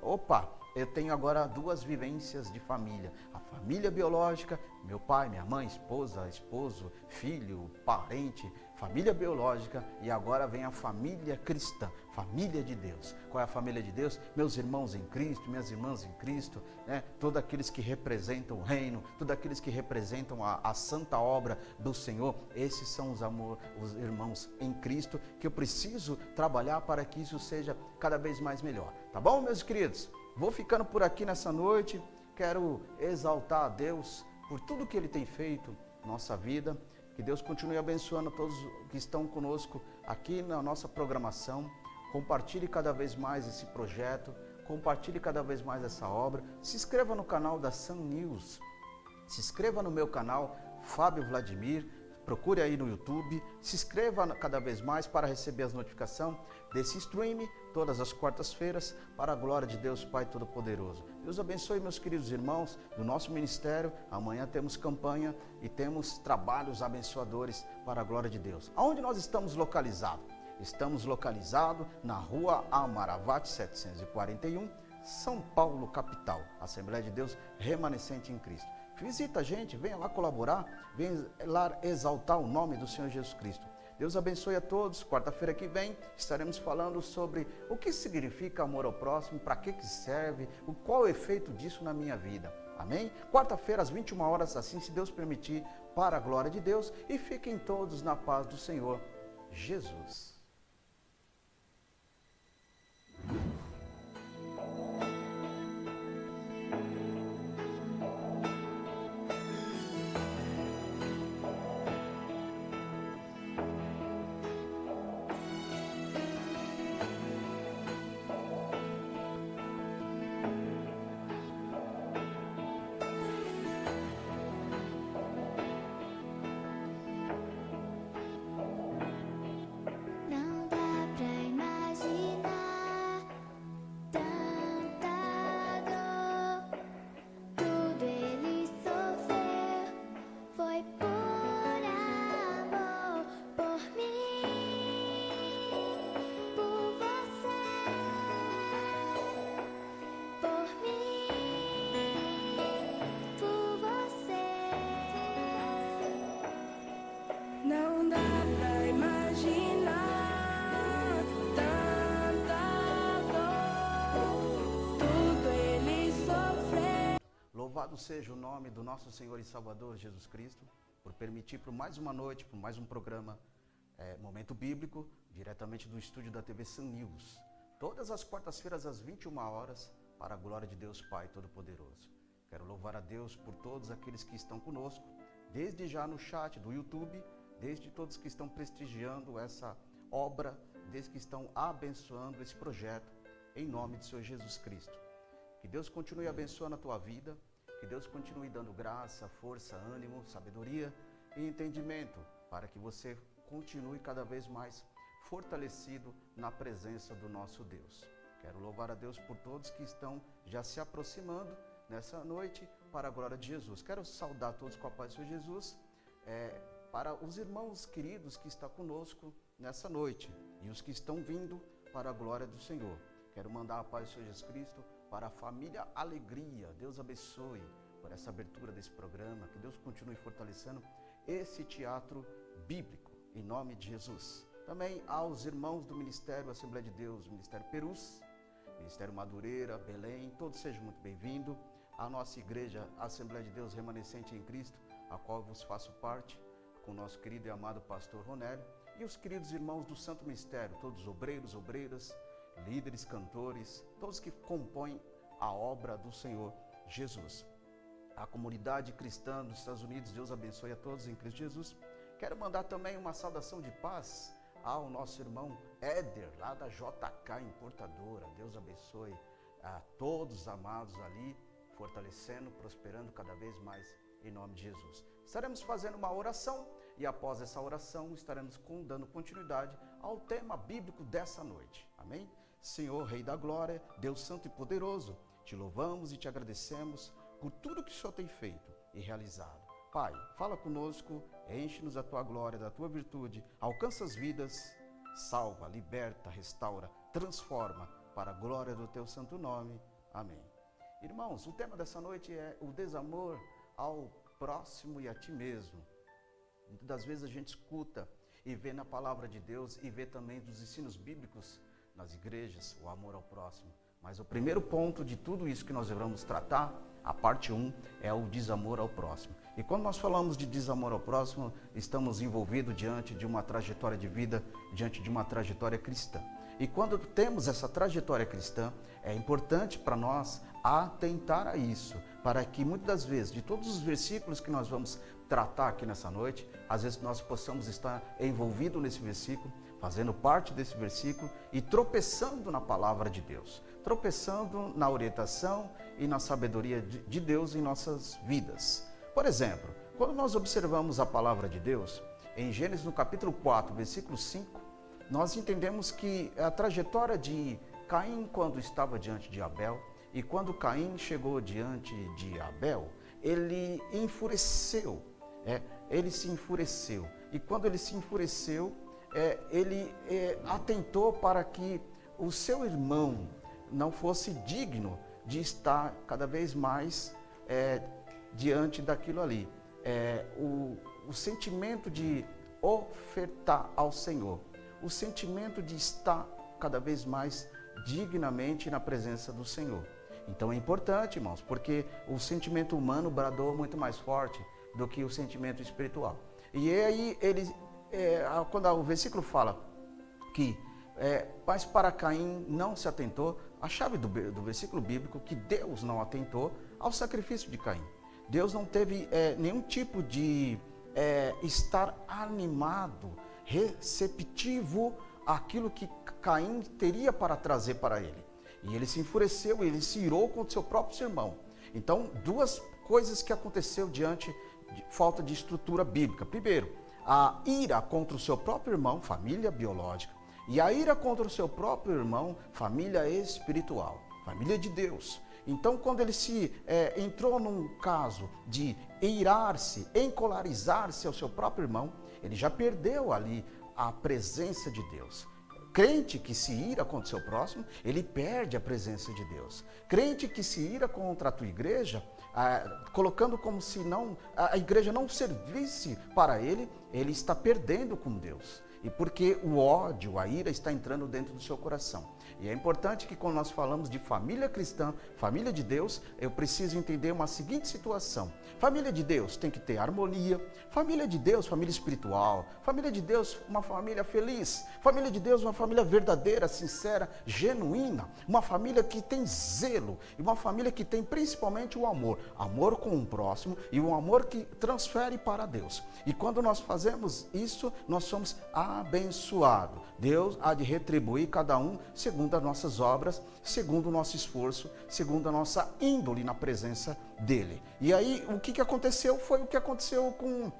eu tenho agora duas vivências de família. A família biológica, meu pai, minha mãe, esposa, esposo, filho, parente, família biológica, e agora vem a família cristã, família de Deus. Qual é a família de Deus? Meus irmãos em Cristo, minhas irmãs em Cristo, né? Todos aqueles que representam o reino, todos aqueles que representam a santa obra do Senhor. Esses são os irmãos em Cristo, que eu preciso trabalhar para que isso seja cada vez mais melhor. Tá bom, meus queridos? Vou ficando por aqui nessa noite. Quero exaltar a Deus por tudo que Ele tem feito na nossa vida. Que Deus continue abençoando todos que estão conosco aqui na nossa programação. Compartilhe cada vez mais esse projeto. Compartilhe cada vez mais essa obra. Se inscreva no canal da Sun News. Se inscreva no meu canal, Fábio Vladimir. Procure aí no YouTube, se inscreva cada vez mais para receber as notificações desse stream, todas as quartas-feiras, para a glória de Deus Pai Todo-Poderoso. Deus abençoe, meus queridos irmãos do nosso ministério. Amanhã temos campanha e temos trabalhos abençoadores para a glória de Deus. Aonde nós estamos localizados? Estamos localizados na Rua Amaravate 741, São Paulo, capital. Assembleia de Deus Remanescente em Cristo. Visita a gente, venha lá colaborar, venha lá exaltar o nome do Senhor Jesus Cristo. Deus abençoe a todos. Quarta-feira que vem estaremos falando sobre o que significa amor ao próximo, para que serve, qual o efeito disso na minha vida. Amém? Quarta-feira às 21 horas, assim se Deus permitir, para a glória de Deus. E fiquem todos na paz do Senhor Jesus. Louvado seja o nome do nosso Senhor e Salvador Jesus Cristo, por permitir por mais uma noite, por mais um programa Momento Bíblico, diretamente do estúdio da TV Sun News. Todas as quartas-feiras às 21 horas, para a glória de Deus Pai Todo-Poderoso. Quero louvar a Deus por todos aqueles que estão conosco, desde já no chat do YouTube, desde todos que estão prestigiando essa obra, desde que estão abençoando esse projeto, em nome de Senhor Jesus Cristo. Que Deus continue abençoando a tua vida, que Deus continue dando graça, força, ânimo, sabedoria e entendimento, para que você continue cada vez mais fortalecido na presença do nosso Deus. Quero louvar a Deus por todos que estão já se aproximando nessa noite para a glória de Jesus. Quero saudar todos com a paz do Senhor Jesus, para os irmãos queridos que estão conosco nessa noite e os que estão vindo para a glória do Senhor. Quero mandar a paz do Senhor Jesus Cristo para a família Alegria. Deus abençoe por essa abertura desse programa, que Deus continue fortalecendo esse teatro bíblico, em nome de Jesus. Também aos irmãos do Ministério Assembleia de Deus, Ministério Perus, Ministério Madureira, Belém, todos sejam muito bem-vindos. A nossa igreja Assembleia de Deus Remanescente em Cristo, a qual vos faço parte, com o nosso querido e amado pastor Ronélio, e os queridos irmãos do Santo Ministério, todos obreiros, obreiras, líderes, cantores, todos que compõem a obra do Senhor Jesus. A comunidade cristã dos Estados Unidos, Deus abençoe a todos em Cristo Jesus. Quero mandar também uma saudação de paz ao nosso irmão Éder, lá da JK Importadora. Deus abençoe a todos os amados ali, fortalecendo, prosperando cada vez mais em nome de Jesus. Estaremos fazendo uma oração e após essa oração estaremos dando continuidade ao tema bíblico dessa noite. Amém? Senhor, Rei da Glória, Deus Santo e Poderoso, te louvamos e te agradecemos por tudo que o Senhor tem feito e realizado. Pai, fala conosco, enche-nos da tua glória, da tua virtude, alcança as vidas, salva, liberta, restaura, transforma para a glória do teu santo nome. Amém. Irmãos, o tema dessa noite é o desamor ao próximo e a ti mesmo. Muitas das vezes a gente escuta e vê na palavra de Deus e vê também dos ensinos bíblicos nas igrejas, o amor ao próximo. Mas o primeiro ponto de tudo isso que nós vamos tratar, a parte 1, é o desamor ao próximo. E quando nós falamos de desamor ao próximo, estamos envolvidos diante de uma trajetória de vida, diante de uma trajetória cristã. E quando temos essa trajetória cristã, é importante para nós atentar a isso, para que muitas das vezes, de todos os versículos que nós vamos tratar aqui nessa noite, às vezes nós possamos estar envolvidos nesse versículo, fazendo parte desse versículo e tropeçando na palavra de Deus, tropeçando na orientação e na sabedoria de Deus em nossas vidas. Por exemplo, quando nós observamos a palavra de Deus, em Gênesis no capítulo 4, versículo 5, nós entendemos que a trajetória de Caim quando estava diante de Abel, e quando Caim chegou diante de Abel, ele enfureceu, ele se enfureceu. E quando ele se enfureceu, ele atentou para que o seu irmão não fosse digno de estar cada vez mais diante daquilo ali. O sentimento de ofertar ao Senhor, o sentimento de estar cada vez mais dignamente na presença do Senhor. Então é importante, irmãos, porque o sentimento humano bradou muito mais forte do que o sentimento espiritual. E aí quando o versículo fala que mas para Caim não se atentou, a chave do versículo bíblico que Deus não atentou ao sacrifício de Caim. Deus não teve nenhum tipo de estar animado, receptivo àquilo que Caim teria para trazer para ele. E ele se enfureceu, ele se irou contra o seu próprio irmão. Então, duas coisas que aconteceu diante de falta de estrutura bíblica. Primeiro, a ira contra o seu próprio irmão, família biológica, e a ira contra o seu próprio irmão, família espiritual, família de Deus. Então, quando ele entrou num caso de irar-se, encolarizar-se ao seu próprio irmão, ele já perdeu ali a presença de Deus. Crente que se ira contra o seu próximo, ele perde a presença de Deus. Crente que se ira contra a tua igreja, colocando como se a igreja não servisse para ele, ele está perdendo com Deus. E porque o ódio, a ira está entrando dentro do seu coração. E é importante que quando nós falamos de família cristã, família de Deus, eu preciso entender uma seguinte situação. Família de Deus tem que ter harmonia. Família de Deus, família espiritual. Família de Deus, uma família feliz. Família de Deus, uma família verdadeira, sincera, genuína. Uma família que tem zelo. E uma família que tem principalmente o amor. Amor com o próximo e um amor que transfere para Deus. E quando nós fazemos isso, nós somos abençoados. Deus há de retribuir cada um segundo as nossas obras, segundo o nosso esforço, segundo a nossa índole na presença dele. E aí, o que aconteceu foi o que aconteceu com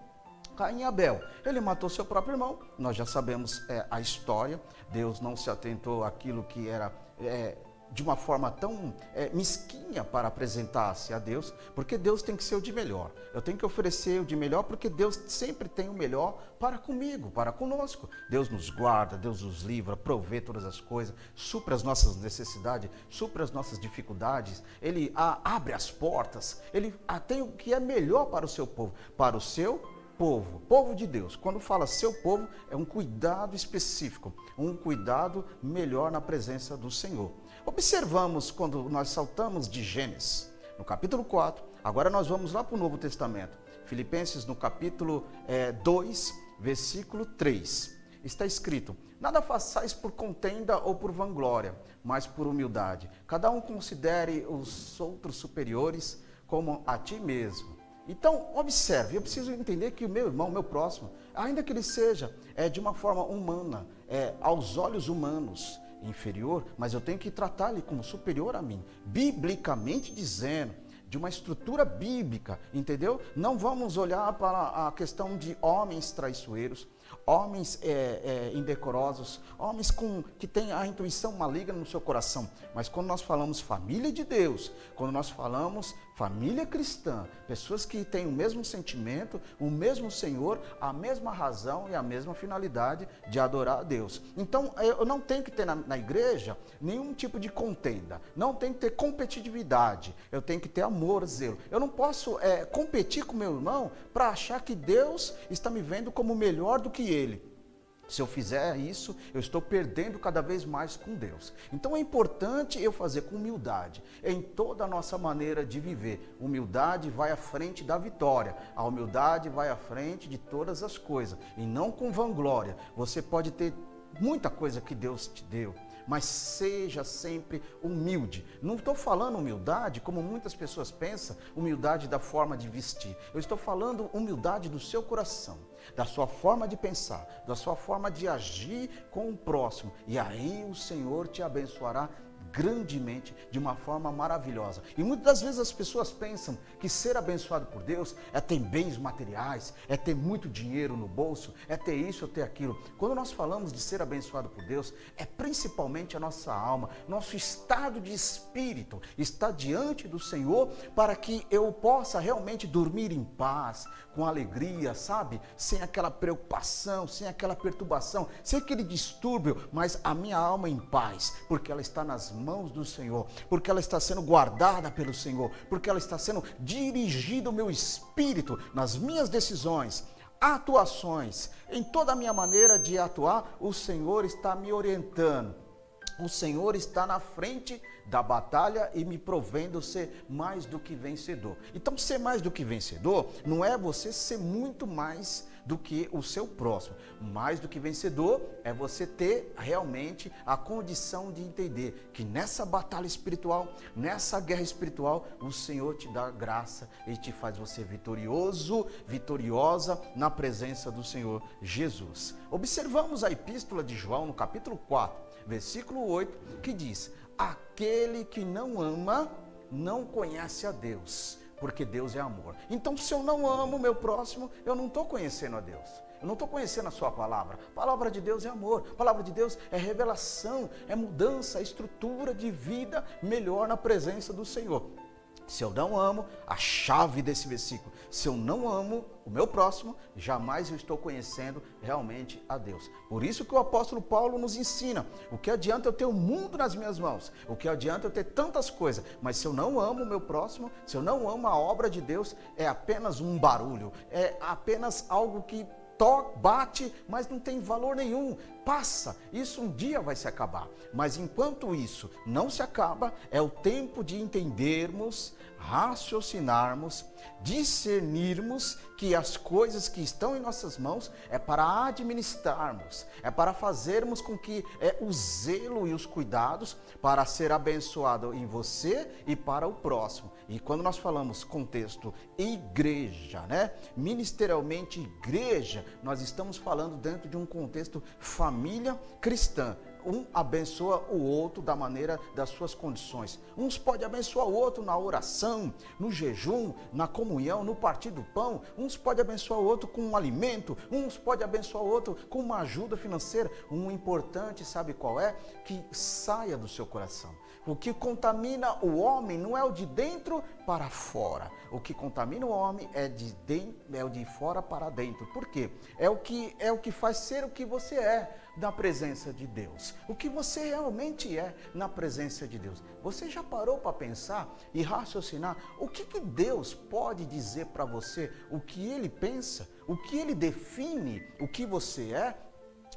Caim e Abel. Ele matou seu próprio irmão, nós já sabemos a história. Deus não se atentou àquilo que era de uma forma tão mesquinha para apresentar-se a Deus, porque Deus tem que ser o de melhor. Eu tenho que oferecer o de melhor, porque Deus sempre tem o melhor para comigo, para conosco. Deus nos guarda, Deus nos livra, provê todas as coisas, supra as nossas necessidades, supra as nossas dificuldades. Ele abre as portas, Ele tem o que é melhor para o seu povo, para o seu povo, povo de Deus. Quando fala seu povo, é um cuidado específico, um cuidado melhor na presença do Senhor. Observamos quando nós saltamos de Gênesis, no capítulo 4, agora nós vamos lá para o Novo Testamento, Filipenses no capítulo 2, versículo 3, está escrito: nada façais por contenda ou por vanglória, mas por humildade. Cada um considere os outros superiores como a ti mesmo. Então, observe, eu preciso entender que o meu irmão, o meu próximo, ainda que ele seja de uma forma humana, aos olhos humanos, inferior, mas eu tenho que tratar ele como superior a mim, biblicamente dizendo, de uma estrutura bíblica, entendeu? Não vamos olhar para a questão de homens traiçoeiros, homens indecorosos, homens que têm a intuição maligna no seu coração. Mas quando nós falamos família de Deus, quando nós falamos família cristã, pessoas que têm o mesmo sentimento, o mesmo Senhor, a mesma razão e a mesma finalidade de adorar a Deus. Então, eu não tenho que ter na igreja nenhum tipo de contenda, não tenho que ter competitividade, eu tenho que ter amor, zelo. Eu não posso competir com meu irmão para achar que Deus está me vendo como melhor do que ele. Se eu fizer isso, eu estou perdendo cada vez mais com Deus. Então é importante eu fazer com humildade, em toda a nossa maneira de viver. Humildade vai à frente da vitória, a humildade vai à frente de todas as coisas, e não com vanglória. Você pode ter muita coisa que Deus te deu, mas seja sempre humilde. Não estou falando humildade como muitas pessoas pensam, humildade da forma de vestir. Eu estou falando humildade do seu coração, da sua forma de pensar, da sua forma de agir com o próximo. E aí o Senhor te abençoará grandemente, de uma forma maravilhosa. E muitas das vezes as pessoas pensam que ser abençoado por Deus é ter bens materiais, é ter muito dinheiro no bolso, é ter isso ou ter aquilo. Quando nós falamos de ser abençoado por Deus, é principalmente a nossa alma, nosso estado de espírito está diante do Senhor, para que eu possa realmente dormir em paz, com alegria, sabe? Sem aquela preocupação, sem aquela perturbação, sem aquele distúrbio, mas a minha alma em paz, porque ela está nas mãos do Senhor, porque ela está sendo guardada pelo Senhor, porque ela está sendo dirigida o meu espírito nas minhas decisões, atuações, em toda a minha maneira de atuar. O Senhor está me orientando, o Senhor está na frente da batalha e me provendo ser mais do que vencedor. Então, ser mais do que vencedor não é você ser muito mais do que o seu próximo. Mais do que vencedor é você ter realmente a condição de entender que nessa batalha espiritual, nessa guerra espiritual, o Senhor te dá graça e te faz você vitorioso, vitoriosa na presença do Senhor Jesus. Observamos a epístola de João no capítulo 4, versículo 8, que diz: aquele que não ama, não conhece a Deus, porque Deus é amor. Então, se eu não amo o meu próximo, eu não estou conhecendo a Deus. Eu não estou conhecendo a sua palavra. A palavra de Deus é amor. A palavra de Deus é revelação, é mudança, é estrutura de vida melhor na presença do Senhor. Se eu não amo, a chave desse versículo, se eu não amo o meu próximo, jamais eu estou conhecendo realmente a Deus. Por isso que o apóstolo Paulo nos ensina: o que adianta eu ter o mundo nas minhas mãos? O que adianta eu ter tantas coisas? Mas se eu não amo o meu próximo, se eu não amo a obra de Deus, é apenas um barulho, é apenas algo que bate, mas não tem valor nenhum. Passa, isso um dia vai se acabar. Mas enquanto isso não se acaba, é o tempo de entendermos, raciocinarmos, discernirmos que as coisas que estão em nossas mãos é para administrarmos, é para fazermos com que o zelo e os cuidados para ser abençoado em você e para o próximo. E quando nós falamos contexto igreja, né? Ministerialmente igreja, nós estamos falando dentro de um contexto família cristã. Um abençoa o outro da maneira das suas condições. Uns pode abençoar o outro na oração, no jejum, na comunhão, no partir do pão. Uns pode abençoar o outro com um alimento. Uns pode abençoar o outro com uma ajuda financeira. Um importante, sabe qual é? Que saia do seu coração. O que contamina o homem não é o de dentro para fora. O que contamina o homem é o de fora para dentro. Por quê? É o que faz ser o que você é na presença de Deus. O que você realmente é na presença de Deus. Você já parou para pensar e raciocinar o que Deus pode dizer para você? O que Ele pensa? O que Ele define? O que você é?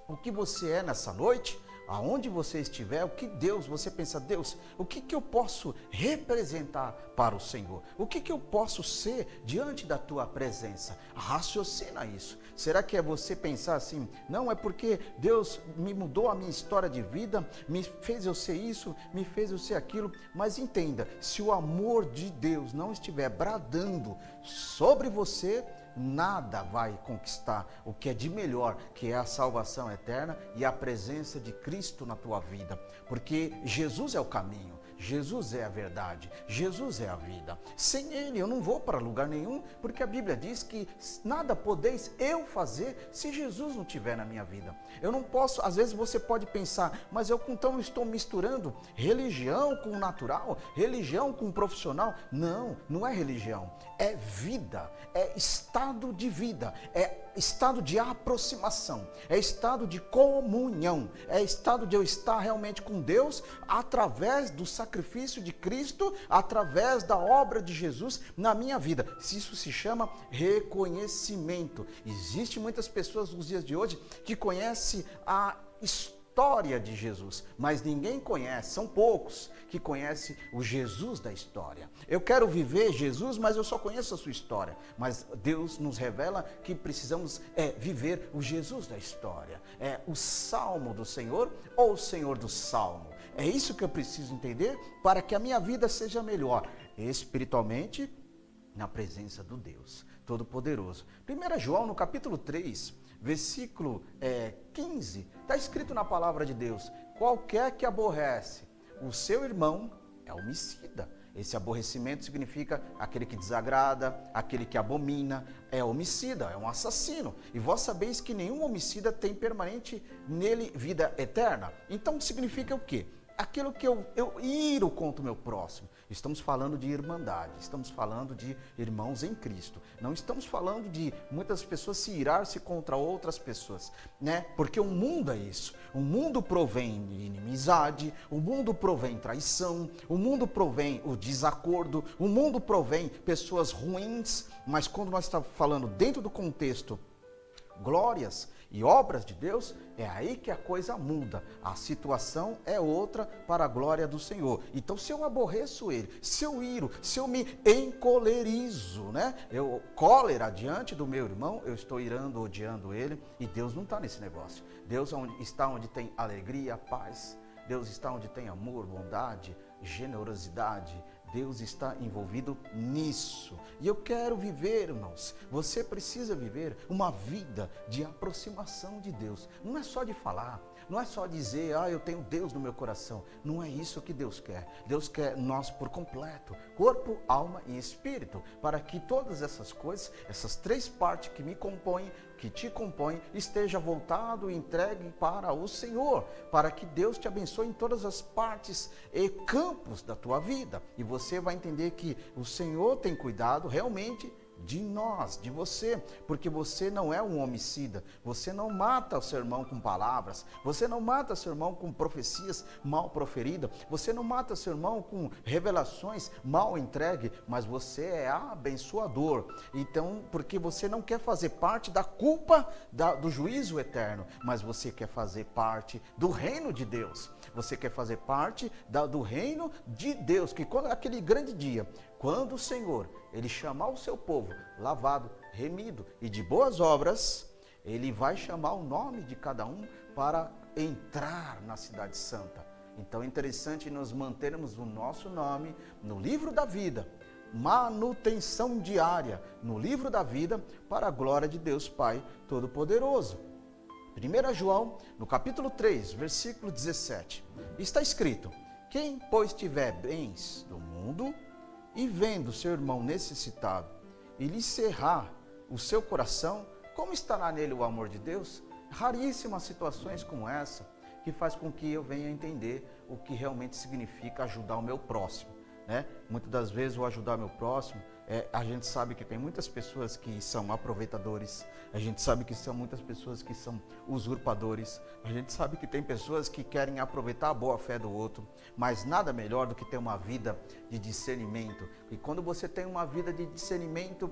O que você é nessa noite? Aonde você estiver, o que você pensa, Deus, o que eu posso representar para o Senhor? O que eu posso ser diante da tua presença? Raciocina isso. Será que é você pensar assim, não, é porque Deus me mudou a minha história de vida, me fez eu ser isso, me fez eu ser aquilo, mas entenda, se o amor de Deus não estiver bradando sobre você, nada vai conquistar o que é de melhor, que é a salvação eterna e a presença de Cristo na tua vida, porque Jesus é o caminho, Jesus é a verdade, Jesus é a vida. Sem Ele eu não vou para lugar nenhum, porque a Bíblia diz que nada podeis eu fazer se Jesus não estiver na minha vida. Eu não posso, às vezes você pode pensar, mas então estou misturando religião com o natural, religião com o profissional. Não, não é religião, é vida, é estado de vida, é estado de aproximação, é estado de comunhão, é estado de eu estar realmente com Deus através do sacrifício de Cristo, através da obra de Jesus na minha vida. Isso se chama reconhecimento. Existem muitas pessoas nos dias de hoje que conhecem a história de Jesus, mas ninguém conhece, são poucos que conhecem o Jesus da história. Eu quero viver Jesus, mas eu só conheço a sua história. Mas Deus nos revela que precisamos viver o Jesus da história. É o Salmo do Senhor ou o Senhor do Salmo. É isso que eu preciso entender para que a minha vida seja melhor, espiritualmente, na presença do Deus Todo-Poderoso. 1 João, no capítulo 3, versículo 15, está escrito na palavra de Deus: qualquer que aborrece o seu irmão é homicida. Esse aborrecimento significa aquele que desagrada, aquele que abomina, é homicida, é um assassino. E vós sabeis que nenhum homicida tem permanente nele vida eterna. Então significa o quê? Aquilo que eu iro contra o meu próximo. Estamos falando de irmandade, estamos falando de irmãos em Cristo. Não estamos falando de muitas pessoas se irar-se contra outras pessoas, né? Porque o mundo é isso. O mundo provém de inimizade, o mundo provém traição, o mundo provém o desacordo, o mundo provém pessoas ruins, mas quando nós estamos falando dentro do contexto glórias e obras de Deus, é aí que a coisa muda. A situação é outra para a glória do Senhor. Então, se eu aborreço ele, se eu iro, se eu me encolerizo, né? Cólera diante do meu irmão, eu estou irando, odiando ele, e Deus não está nesse negócio. Deus está onde tem alegria, paz. Deus está onde tem amor, bondade, generosidade. Deus está envolvido nisso. E eu quero viver, irmãos, você precisa viver uma vida de aproximação de Deus. Não é só de falar, não é só dizer, eu tenho Deus no meu coração. Não é isso que Deus quer. Deus quer nós por completo, corpo, alma e espírito, para que todas essas coisas, essas três partes que me compõem, que te compõe, esteja voltado e entregue para o Senhor, para que Deus te abençoe em todas as partes e campos da tua vida. E você vai entender que o Senhor tem cuidado realmente de nós, de você, porque você não é um homicida, você não mata o seu irmão com palavras, você não mata o seu irmão com profecias mal proferidas, você não mata o seu irmão com revelações mal entregues, mas você é abençoador. Então, porque você não quer fazer parte da culpa do juízo eterno, mas você quer fazer parte do reino de Deus, você quer fazer parte do reino de Deus, que quando aquele grande dia, quando o Senhor, Ele chamar o seu povo lavado, remido e de boas obras, Ele vai chamar o nome de cada um para entrar na cidade santa. Então é interessante nós mantermos o nosso nome no livro da vida, manutenção diária no livro da vida, para a glória de Deus Pai Todo-Poderoso. 1 João, no capítulo 3, versículo 17, está escrito: quem, pois, tiver bens do mundo e vendo seu irmão necessitado e lhe cerrar o seu coração, como estará nele o amor de Deus? Raríssimas situações como essa que faz com que eu venha entender o que realmente significa ajudar o meu próximo, né? Muitas das vezes o ajudar o meu próximo, a gente sabe que tem muitas pessoas que são aproveitadores, a gente sabe que são muitas pessoas que são usurpadores, a gente sabe que tem pessoas que querem aproveitar a boa fé do outro, mas nada melhor do que ter uma vida de discernimento. E quando você tem uma vida de discernimento,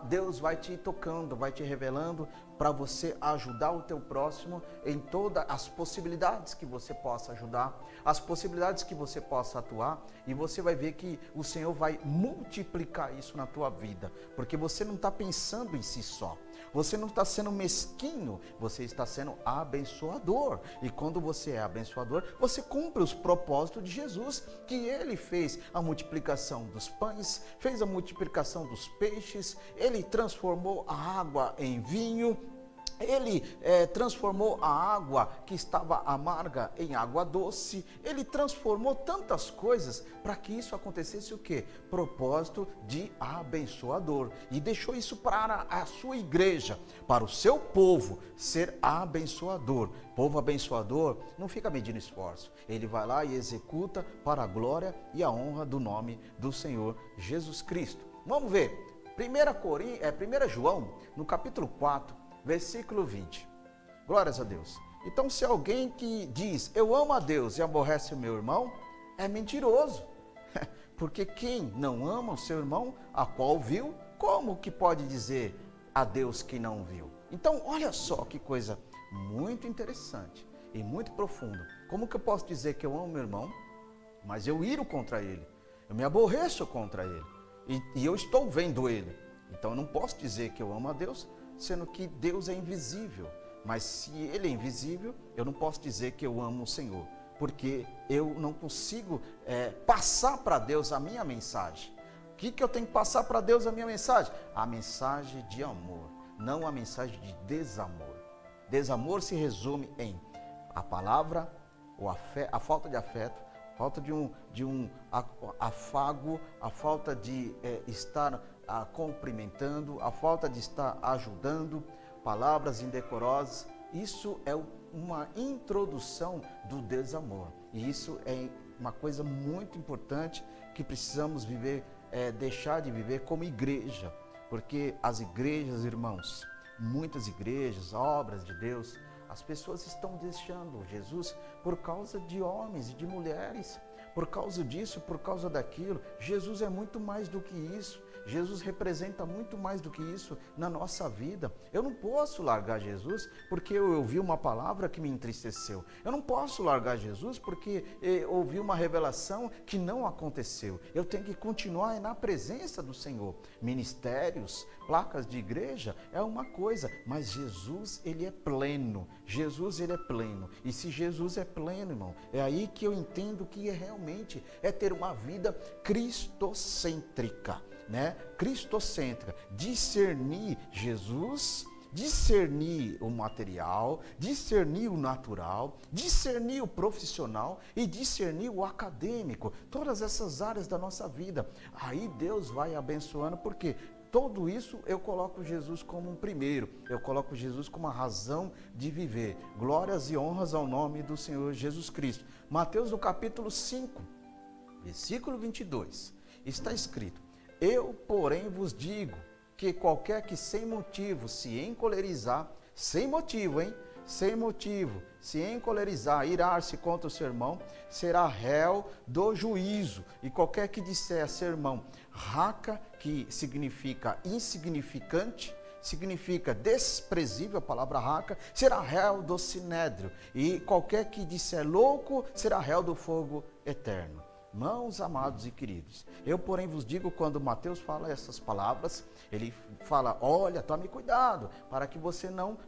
Deus vai te tocando, vai te revelando para você ajudar o teu próximo em todas as possibilidades que você possa ajudar, as possibilidades que você possa atuar, e você vai ver que o Senhor vai multiplicar isso na tua vida, porque você não está pensando em si só, você não está sendo mesquinho, você está sendo abençoador, e quando você é abençoador, você cumpre os propósitos de Jesus, que Ele fez a multiplicação dos pães, fez a multiplicação dos peixes, Ele transformou a água em vinho, Ele transformou a água que estava amarga em água doce, Ele transformou tantas coisas para que isso acontecesse o quê? Propósito de abençoador. E deixou isso para a sua igreja, para o seu povo ser abençoador. Povo abençoador não fica medindo esforço, ele vai lá e executa para a glória e a honra do nome do Senhor Jesus Cristo. Vamos ver, 1 João, no capítulo 4, versículo 20. Glórias a Deus. Então, se alguém que diz, eu amo a Deus e aborrece o meu irmão, é mentiroso. Porque quem não ama o seu irmão, a qual viu, como que pode dizer a Deus que não viu? Então, olha só que coisa muito interessante e muito profunda. Como que eu posso dizer que eu amo meu irmão, mas eu iro contra ele? Eu me aborreço contra ele. E eu estou vendo ele. Então, eu não posso dizer que eu amo a Deus, sendo que Deus é invisível. Mas se Ele é invisível, eu não posso dizer que eu amo o Senhor, porque eu não consigo passar para Deus a minha mensagem. O que eu tenho que passar para Deus a minha mensagem? A mensagem de amor, não a mensagem de desamor. Desamor se resume em a palavra, a falta de afeto, a falta de um afago, a falta de estar cumprimentando, a falta de estar ajudando, palavras indecorosas. Isso é uma introdução do desamor, e isso é uma coisa muito importante que precisamos viver, deixar de viver como igreja, porque as igrejas, irmãos, muitas igrejas, obras de Deus, as pessoas estão deixando Jesus por causa de homens e de mulheres, por causa disso, por causa daquilo. Jesus é muito mais do que isso. Jesus representa muito mais do que isso na nossa vida. Eu não posso largar Jesus porque eu ouvi uma palavra que me entristeceu. Eu não posso largar Jesus porque ouvi uma revelação que não aconteceu. Eu tenho que continuar na presença do Senhor. Ministérios, placas de igreja é uma coisa, mas Jesus, Ele é pleno. Jesus, Ele é pleno. E se Jesus é pleno, irmão, é aí que eu entendo que realmente é ter uma vida cristocêntrica. Né? Cristocêntrica, discernir Jesus, discernir o material, discernir o natural, discernir o profissional e discernir o acadêmico, todas essas áreas da nossa vida. Aí Deus vai abençoando, porque tudo isso eu coloco Jesus como um primeiro, eu coloco Jesus como a razão de viver. Glórias e honras ao nome do Senhor Jesus Cristo. Mateus no capítulo 5, versículo 22, está escrito: eu, porém, vos digo que qualquer que sem motivo se encolerizar, sem motivo, hein? Sem motivo, se encolerizar, irar-se contra o seu irmão, será réu do juízo. E qualquer que disser a seu irmão, raca, que significa insignificante, significa desprezível, a palavra raca, será réu do sinédrio. E qualquer que disser louco, será réu do fogo eterno. Irmãos amados e queridos, eu porém vos digo, quando Mateus fala essas palavras, ele fala, olha, tome cuidado, para que você não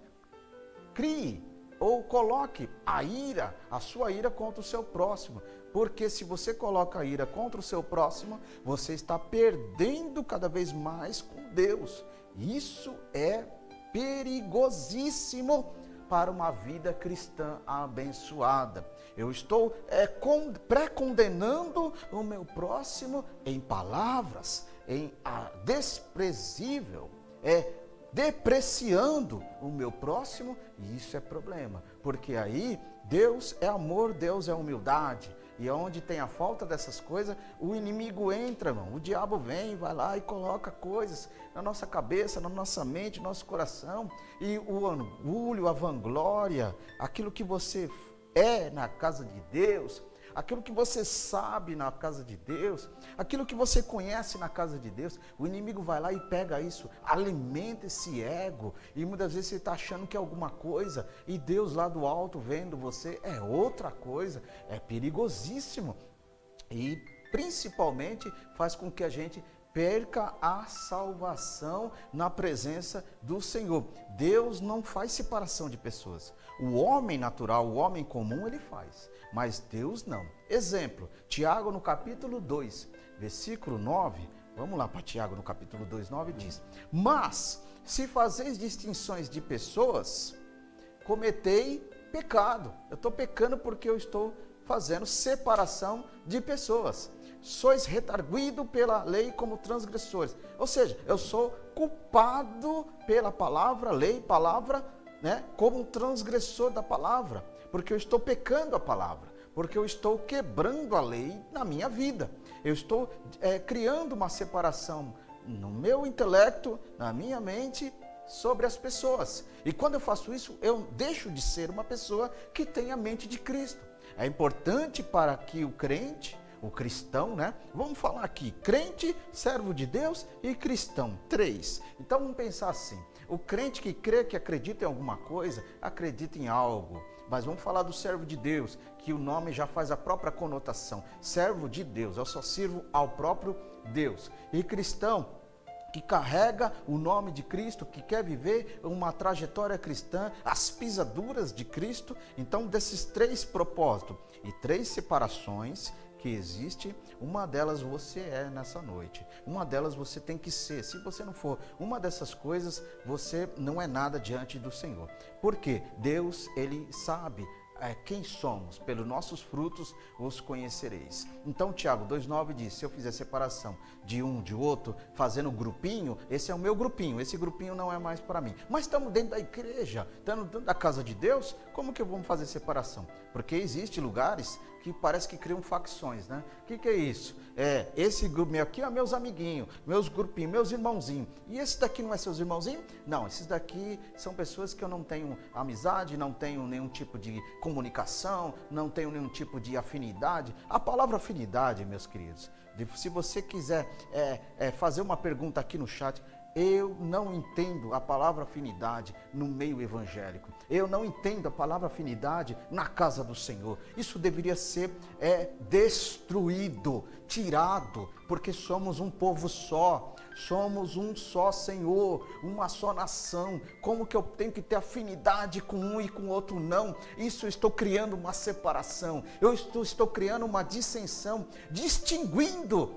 crie ou coloque a sua ira contra o seu próximo, porque se você coloca a ira contra o seu próximo, você está perdendo cada vez mais com Deus. Isso é perigosíssimo para uma vida cristã abençoada. Eu estou pré-condenando o meu próximo em palavras, em desprezível, depreciando o meu próximo, e isso é problema, porque aí Deus é amor, Deus é humildade, e onde tem a falta dessas coisas, o inimigo entra, irmão, o diabo vem, vai lá e coloca coisas na nossa cabeça, na nossa mente, no nosso coração, e o orgulho, a vanglória, aquilo que você é na casa de Deus, aquilo que você sabe na casa de Deus, aquilo que você conhece na casa de Deus, o inimigo vai lá e pega isso, alimenta esse ego, e muitas vezes você está achando que é alguma coisa, e Deus lá do alto vendo você é outra coisa, é perigosíssimo, e principalmente faz com que a gente perca a salvação na presença do Senhor. Deus não faz separação de pessoas. O homem natural, o homem comum, ele faz, mas Deus não. Exemplo, Tiago no capítulo 2, versículo 9, vamos lá para Tiago no capítulo 2, 9, diz: mas, se fazeis distinções de pessoas, cometei pecado. Eu estou pecando porque eu estou fazendo separação de pessoas. Sois retarguido pela lei como transgressores. Ou seja, eu sou culpado pela palavra, lei, palavra, como um transgressor da palavra, porque eu estou pecando a palavra, porque eu estou quebrando a lei na minha vida. Eu estou criando uma separação no meu intelecto, na minha mente, sobre as pessoas. E quando eu faço isso, eu deixo de ser uma pessoa que tem a mente de Cristo. É importante para que o crente, o cristão, vamos falar aqui, crente, servo de Deus e cristão, 3. Então vamos pensar assim, o crente que crê, que acredita em alguma coisa, acredita em algo. Mas vamos falar do servo de Deus, que o nome já faz a própria conotação. Servo de Deus, eu só sirvo ao próprio Deus. E cristão, que carrega o nome de Cristo, que quer viver uma trajetória cristã, as pisaduras de Cristo. Então, desses 3 propósitos e 3 separações que existe, uma delas você é nessa noite, uma delas você tem que ser. Se você não for uma dessas coisas, você não é nada diante do Senhor. Porque Deus, Ele sabe quem somos, pelos nossos frutos os conhecereis. Então Tiago 2,9 diz, se eu fizer separação de um, de outro, fazendo grupinho, esse é o meu grupinho, esse grupinho não é mais para mim. Mas estamos dentro da igreja, estamos dentro da casa de Deus, como que vamos fazer separação? Porque existem lugares que parece que criam facções, O que é isso? Esse grupo meu aqui é meus amiguinhos, meus grupinhos, meus irmãozinhos. E esse daqui não é seus irmãozinhos? Não, esses daqui são pessoas que eu não tenho amizade, não tenho nenhum tipo de comunicação, não tenho nenhum tipo de afinidade. A palavra afinidade, meus queridos, se você quiser fazer uma pergunta aqui no chat, eu não entendo a palavra afinidade no meio evangélico. Eu não entendo a palavra afinidade na casa do Senhor. Isso deveria ser destruído, tirado, porque somos um povo só. Somos um só Senhor, uma só nação. Como que eu tenho que ter afinidade com um e com o outro não? Isso eu estou criando uma separação. Eu estou criando uma dissensão, distinguindo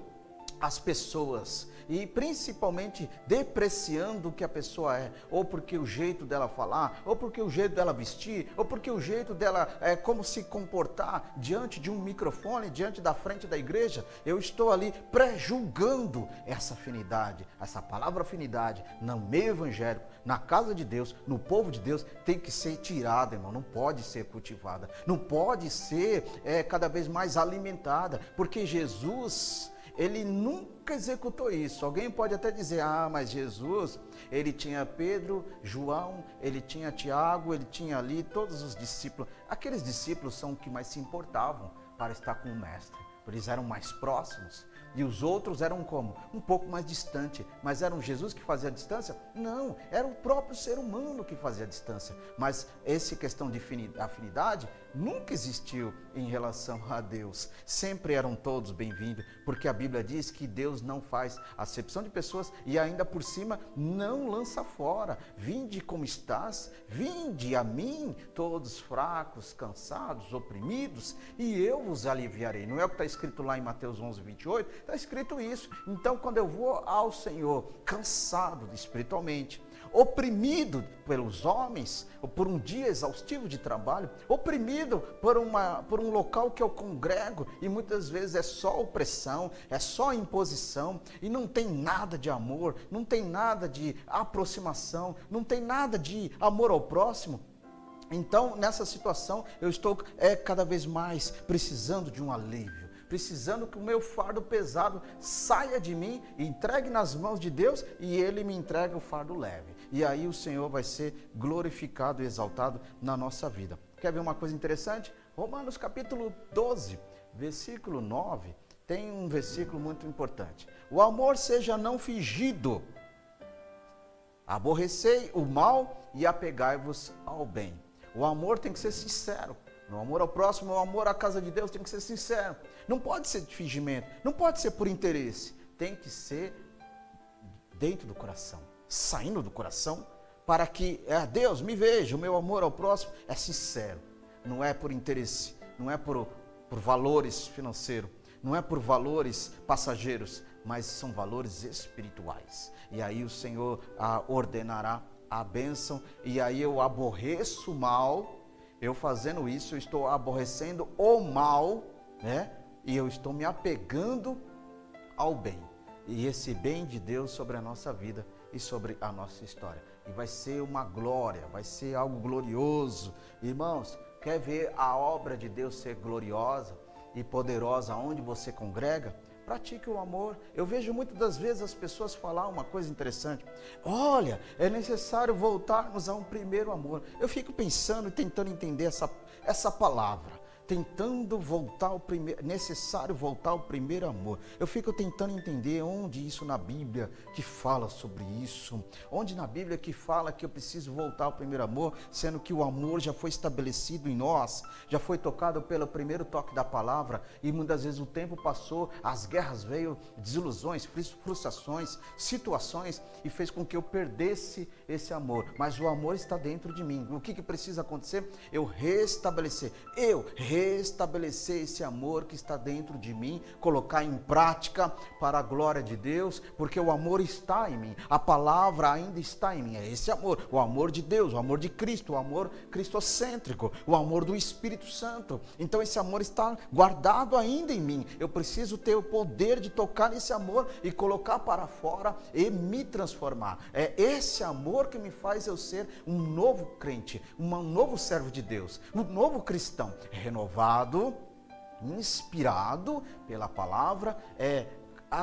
as pessoas e principalmente depreciando o que a pessoa é, ou porque o jeito dela falar, ou porque o jeito dela vestir, ou porque o jeito dela como se comportar diante de um microfone, diante da frente da igreja. Eu estou ali pré-julgando essa afinidade, essa palavra afinidade no meio evangélico, na casa de Deus, no povo de Deus, tem que ser tirada, irmão, não pode ser cultivada, não pode ser cada vez mais alimentada, porque Jesus, ele nunca executou isso. Alguém pode até dizer, mas Jesus, ele tinha Pedro, João, ele tinha Tiago, ele tinha ali todos os discípulos. Aqueles discípulos são os que mais se importavam para estar com o mestre. Eles eram mais próximos. E os outros eram como? Um pouco mais distante. Mas era um Jesus que fazia a distância? Não, era o próprio ser humano que fazia a distância. Mas essa questão de afinidade nunca existiu em relação a Deus. Sempre eram todos bem-vindos, porque a Bíblia diz que Deus não faz acepção de pessoas e ainda por cima não lança fora. Vinde como estás, vinde a mim, todos fracos, cansados, oprimidos, e eu vos aliviarei. Não é o que está escrito lá em Mateus 11, 28? Está escrito isso. Então, quando eu vou ao Senhor, cansado espiritualmente, oprimido pelos homens, ou por um dia exaustivo de trabalho, oprimido por um local que eu congrego, e muitas vezes é só opressão, é só imposição, e não tem nada de amor, não tem nada de aproximação, não tem nada de amor ao próximo. Então, nessa situação, eu estou cada vez mais precisando de um alívio, precisando que o meu fardo pesado saia de mim, entregue nas mãos de Deus, e Ele me entrega o fardo leve. E aí o Senhor vai ser glorificado e exaltado na nossa vida. Quer ver uma coisa interessante? Romanos capítulo 12, versículo 9, tem um versículo muito importante. O amor seja não fingido. Aborrecei o mal e apegai-vos ao bem. O amor tem que ser sincero. O amor ao próximo, o amor à casa de Deus tem que ser sincero. Não pode ser de fingimento, não pode ser por interesse. Tem que ser dentro do coração, saindo do coração, para que Deus me veja, o meu amor ao próximo é sincero. Não é por interesse, não é por valores financeiros, não é por valores passageiros, mas são valores espirituais. E aí o Senhor ordenará a bênção, e aí eu aborreço o mal. Eu fazendo isso, eu estou aborrecendo o mal, né? E eu estou me apegando ao bem. E esse bem de Deus sobre a nossa vida e sobre a nossa história. E vai ser uma glória, vai ser algo glorioso. Irmãos, quer ver a obra de Deus ser gloriosa e poderosa onde você congrega? Pratique o amor. Eu vejo muitas das vezes as pessoas falar uma coisa interessante. Olha, é necessário voltarmos a um primeiro amor. Eu fico pensando e tentando entender essa palavra. Tentando voltar ao primeiro, necessário voltar ao primeiro amor. Eu fico tentando entender onde isso na Bíblia que fala sobre isso. Onde na Bíblia que fala que eu preciso voltar ao primeiro amor, sendo que o amor já foi estabelecido em nós, já foi tocado pelo primeiro toque da palavra, e muitas vezes o tempo passou, as guerras veio, desilusões, frustrações, situações, e fez com que eu perdesse esse amor. Mas o amor está dentro de mim. O que precisa acontecer? Eu restabelecer esse amor que está dentro de mim, colocar em prática para a glória de Deus, porque o amor está em mim, a palavra ainda está em mim, é esse amor, o amor de Deus, o amor de Cristo, o amor cristocêntrico, o amor do Espírito Santo. Então esse amor está guardado ainda em mim. Eu preciso ter o poder de tocar nesse amor e colocar para fora e me transformar. É esse amor que me faz eu ser um novo crente, um novo servo de Deus, um novo cristão, renovado, inspirado pela palavra,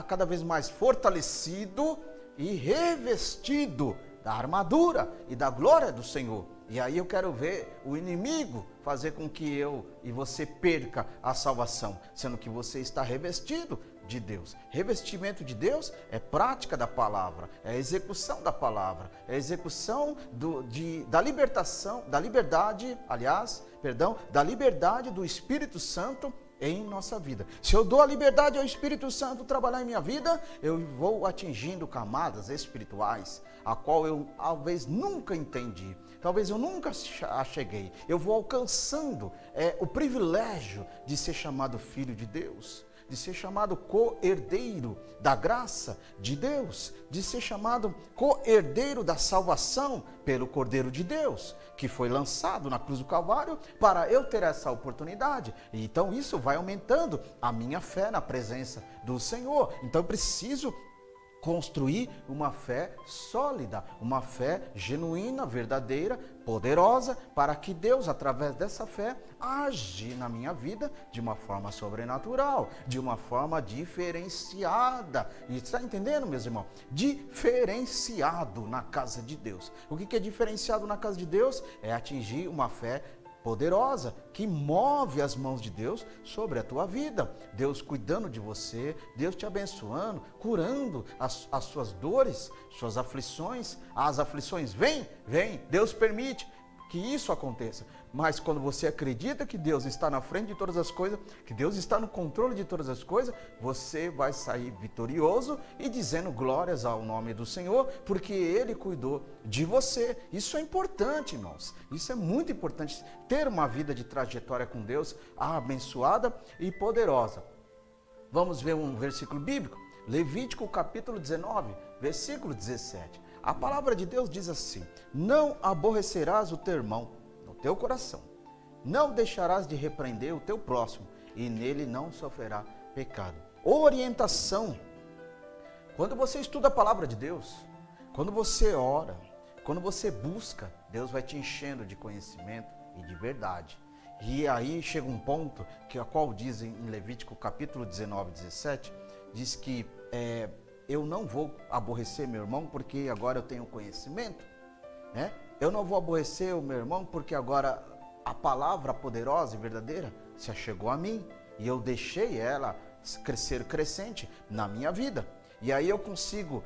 cada vez mais fortalecido e revestido da armadura e da glória do Senhor. E aí eu quero ver o inimigo fazer com que eu e você perca a salvação, sendo que você está revestido de Deus. Revestimento de Deus é prática da palavra, é execução da palavra, é execução da libertação, da liberdade, da liberdade do Espírito Santo em nossa vida. Se eu dou a liberdade ao Espírito Santo trabalhar em minha vida, eu vou atingindo camadas espirituais, a qual eu talvez nunca entendi, talvez eu nunca cheguei. Eu vou alcançando o privilégio de ser chamado filho de Deus, de ser chamado co-herdeiro da graça de Deus, de ser chamado co-herdeiro da salvação pelo Cordeiro de Deus, que foi lançado na cruz do Calvário para eu ter essa oportunidade. E então isso vai aumentando a minha fé na presença do Senhor. Então eu preciso construir uma fé sólida, uma fé genuína, verdadeira, poderosa, para que Deus, através dessa fé, age na minha vida de uma forma sobrenatural, de uma forma diferenciada. E está entendendo, meus irmãos? Diferenciado na casa de Deus. O que é diferenciado na casa de Deus? É atingir uma fé poderosa, que move as mãos de Deus sobre a tua vida. Deus cuidando de você, Deus te abençoando, curando as suas dores, suas aflições. As aflições vêm, Deus permite que isso aconteça. Mas quando você acredita que Deus está na frente de todas as coisas, que Deus está no controle de todas as coisas, você vai sair vitorioso e dizendo glórias ao nome do Senhor, porque Ele cuidou de você. Isso é importante, irmãos. Isso é muito importante, ter uma vida de trajetória com Deus abençoada e poderosa. Vamos ver um versículo bíblico? Levítico capítulo 19, versículo 17. A palavra de Deus diz assim: não aborrecerás o teu irmão no teu coração, não deixarás de repreender o teu próximo, e nele não sofrerá pecado. Orientação. Quando você estuda a palavra de Deus, quando você ora, quando você busca, Deus vai te enchendo de conhecimento e de verdade. E aí chega um ponto que a qual diz em Levítico capítulo 19, 17, diz que eu não vou aborrecer meu irmão porque agora eu tenho conhecimento, né? Eu não vou aborrecer o meu irmão porque agora a palavra poderosa e verdadeira se achegou a mim e eu deixei ela crescer crescente na minha vida. E aí eu consigo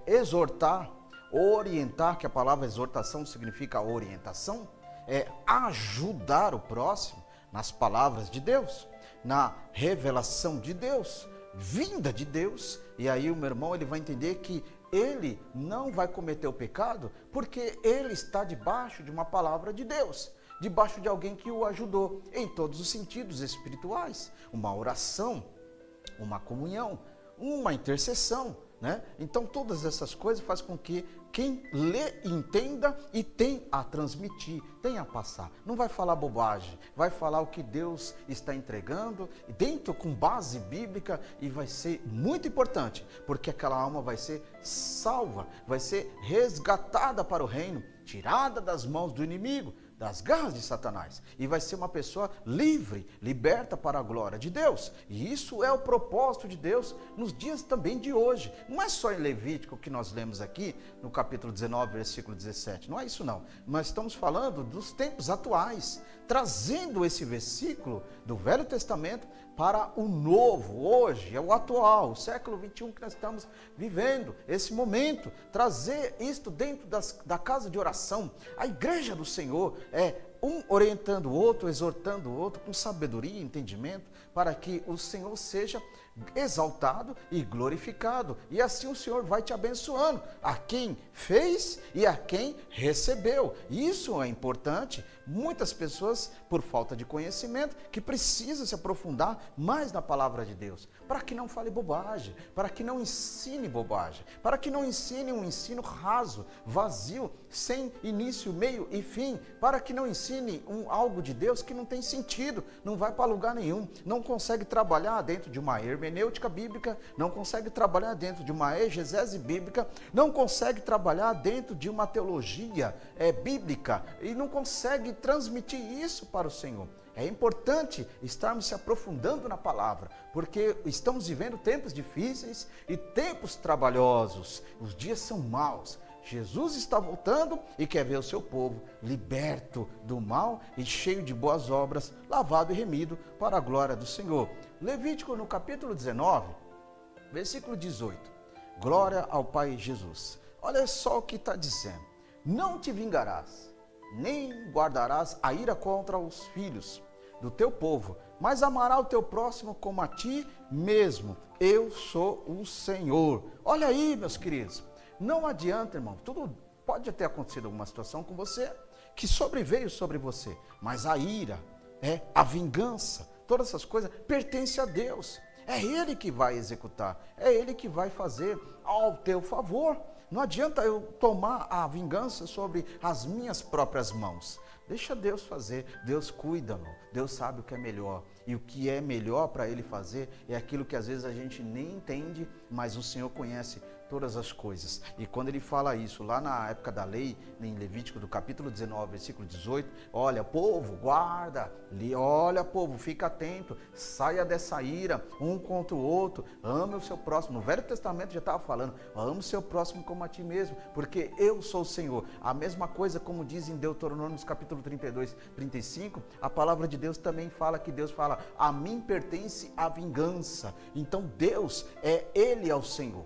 exortar, orientar, que a palavra exortação significa orientação, ajudar o próximo nas palavras de Deus, na revelação de Deus, vinda de Deus. E aí o meu irmão ele vai entender que ele não vai cometer o pecado porque ele está debaixo de uma palavra de Deus, debaixo de alguém que o ajudou em todos os sentidos espirituais, uma oração, uma comunhão, uma intercessão, né? Então todas essas coisas fazem com que quem lê entenda e tem a transmitir, tem a passar. Não vai falar bobagem, vai falar o que Deus está entregando, dentro com base bíblica, e vai ser muito importante, porque aquela alma vai ser salva, vai ser resgatada para o reino, tirada das mãos do inimigo, das garras de Satanás, e vai ser uma pessoa livre, liberta para a glória de Deus. E isso é o propósito de Deus nos dias também de hoje. Não é só em Levítico que nós lemos aqui no capítulo 19, versículo 17, não é isso não, mas estamos falando dos tempos atuais, trazendo esse versículo do Velho Testamento para o novo, hoje, é o atual, o século 21 que nós estamos vivendo, esse momento, trazer isto dentro da casa de oração, a igreja do Senhor, um orientando o outro, exortando o outro, com sabedoria e entendimento, para que o Senhor seja exaltado e glorificado, e assim o Senhor vai te abençoando, a quem fez e a quem recebeu. Isso é importante. Muitas pessoas, por falta de conhecimento, que precisam se aprofundar mais na palavra de Deus, para que não fale bobagem, para que não ensine bobagem, para que não ensine um ensino raso, vazio, sem início, meio e fim, para que não ensine algo de Deus que não tem sentido, não vai para lugar nenhum, não consegue trabalhar dentro de uma hermenêutica bíblica, não consegue trabalhar dentro de uma exegese bíblica, não consegue trabalhar dentro de uma teologia bíblica, e não consegue transmitir isso para o Senhor. É importante estarmos se aprofundando na palavra, porque estamos vivendo tempos difíceis e tempos trabalhosos. Os dias são maus. Jesus está voltando e quer ver o seu povo liberto do mal e cheio de boas obras, lavado e remido para a glória do Senhor. Levítico no capítulo 19, versículo 18. Glória ao Pai Jesus. Olha só o que está dizendo. Não te vingarás, nem guardarás a ira contra os filhos do teu povo, mas amará o teu próximo como a ti mesmo. Eu sou o Senhor. Olha aí, meus queridos, não adianta, irmão, tudo pode ter acontecido alguma situação com você, que sobreveio sobre você, mas a ira, a vingança, todas essas coisas pertencem a Deus. É Ele que vai executar, é Ele que vai fazer ao teu favor. Não adianta eu tomar a vingança sobre as minhas próprias mãos. Deixa Deus fazer, Deus cuida, irmão. Deus sabe o que é melhor. E o que é melhor para Ele fazer é aquilo que às vezes a gente nem entende, mas o Senhor conhece todas as coisas. E quando ele fala isso lá na época da lei, em Levítico do capítulo 19, versículo 18, olha, povo, guarda, olha, povo, fica atento, saia dessa ira um contra o outro, ame o seu próximo. No Velho Testamento já estava falando, ame o seu próximo como a ti mesmo, porque eu sou o Senhor. A mesma coisa como diz em Deuteronômio capítulo 32, 35, a palavra de Deus também fala que Deus fala, a mim pertence a vingança. Então Deus Ele é o Senhor.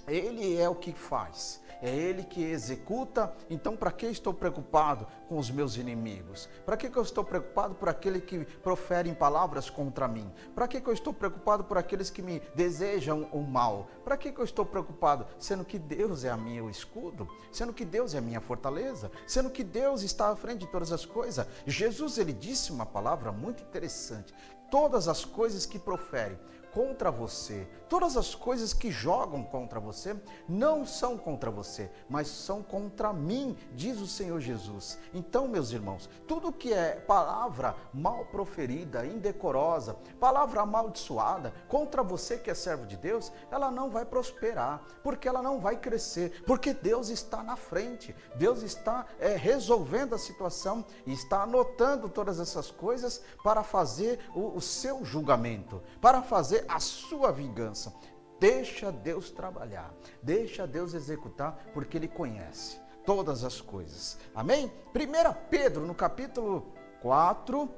Ele é o que faz, é Ele que executa. Então para que estou preocupado com os meus inimigos? Para que eu estou preocupado por aquele que proferem palavras contra mim? Para que eu estou preocupado por aqueles que me desejam o mal? Para que eu estou preocupado? Sendo que Deus é a meu escudo, sendo que Deus é a minha fortaleza, sendo que Deus está à frente de todas as coisas. Jesus, ele disse uma palavra muito interessante, todas as coisas que proferem contra você, todas as coisas que jogam contra você, não são contra você, mas são contra mim, diz o Senhor Jesus. Então, meus irmãos, tudo que é palavra mal proferida, indecorosa, palavra amaldiçoada contra você que é servo de Deus, ela não vai prosperar, porque ela não vai crescer, porque Deus está na frente, Deus está resolvendo a situação e está anotando todas essas coisas para fazer o seu julgamento, para fazer a sua vingança. Deixa Deus trabalhar, deixa Deus executar, porque Ele conhece todas as coisas. Amém? 1 Pedro, no capítulo 4,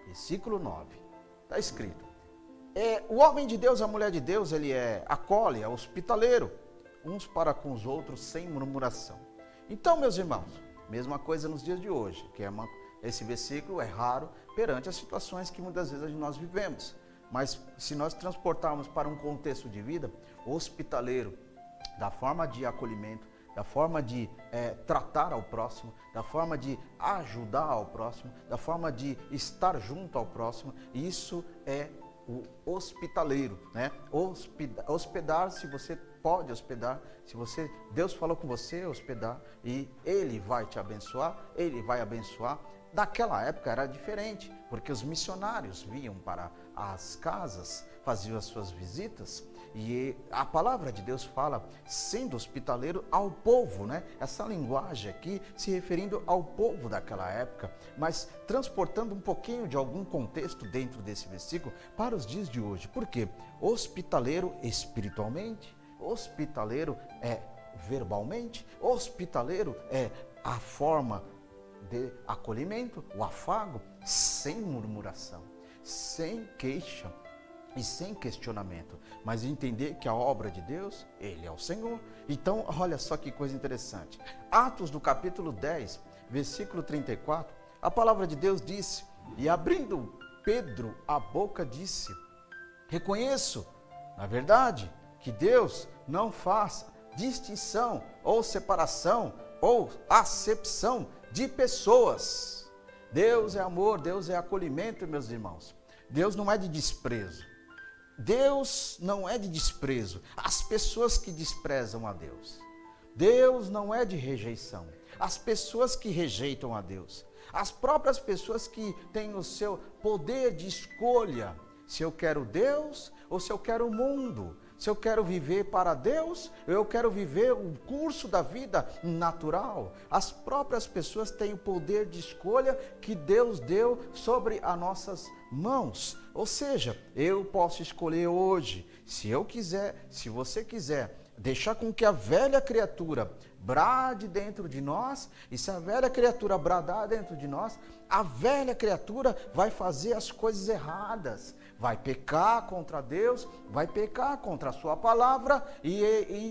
versículo 9, está escrito, o homem de Deus, a mulher de Deus, ele acolhe, é hospitaleiro, uns para com os outros, sem murmuração. Então, meus irmãos, mesma coisa nos dias de hoje, que esse versículo é raro perante as situações que muitas vezes nós vivemos. Mas se nós transportarmos para um contexto de vida hospitaleiro, da forma de acolhimento, da forma de tratar ao próximo, da forma de ajudar ao próximo, da forma de estar junto ao próximo, isso é o hospitaleiro, né? Hospedar, se você pode hospedar, se Deus falou com você, hospedar, e Ele vai te abençoar, Ele vai abençoar. Naquela época era diferente, porque os missionários vinham para as casas, faziam as suas visitas, e a palavra de Deus fala, sendo hospitaleiro ao povo, né? Essa linguagem aqui se referindo ao povo daquela época, mas transportando um pouquinho de algum contexto dentro desse versículo para os dias de hoje. Por quê? Hospitaleiro espiritualmente, hospitaleiro verbalmente, hospitaleiro a forma de acolhimento, o afago, sem murmuração, sem queixa e sem questionamento, mas entender que a obra de Deus, Ele é o Senhor. Então, olha só que coisa interessante. Atos do capítulo 10, versículo 34, a palavra de Deus disse, e abrindo Pedro a boca disse, reconheço, na verdade, que Deus não faz distinção ou separação ou acepção de pessoas. Deus é amor, Deus é acolhimento, meus irmãos. Deus não é de desprezo. Deus não é de desprezo as pessoas que desprezam a Deus. Deus não é de rejeição as pessoas que rejeitam a Deus. As próprias pessoas que têm o seu poder de escolha, se eu quero Deus ou se eu quero o mundo. Se eu quero viver para Deus, eu quero viver o curso da vida natural. As próprias pessoas têm o poder de escolha que Deus deu sobre as nossas mãos. Ou seja, eu posso escolher hoje, se eu quiser, se você quiser, deixar com que a velha criatura brade dentro de nós, e se a velha criatura bradar dentro de nós, a velha criatura vai fazer as coisas erradas, vai pecar contra Deus, vai pecar contra a sua palavra e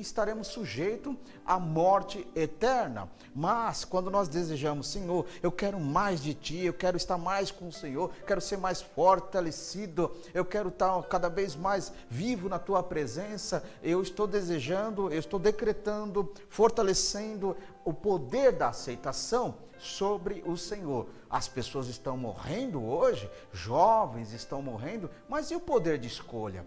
estaremos sujeitos à morte eterna. Mas quando nós desejamos, Senhor, eu quero mais de Ti, eu quero estar mais com o Senhor, quero ser mais fortalecido, eu quero estar cada vez mais vivo na Tua presença, eu estou desejando, eu estou decretando, fortalecendo o poder da aceitação sobre o Senhor. As pessoas estão morrendo hoje, jovens estão morrendo, mas e o poder de escolha?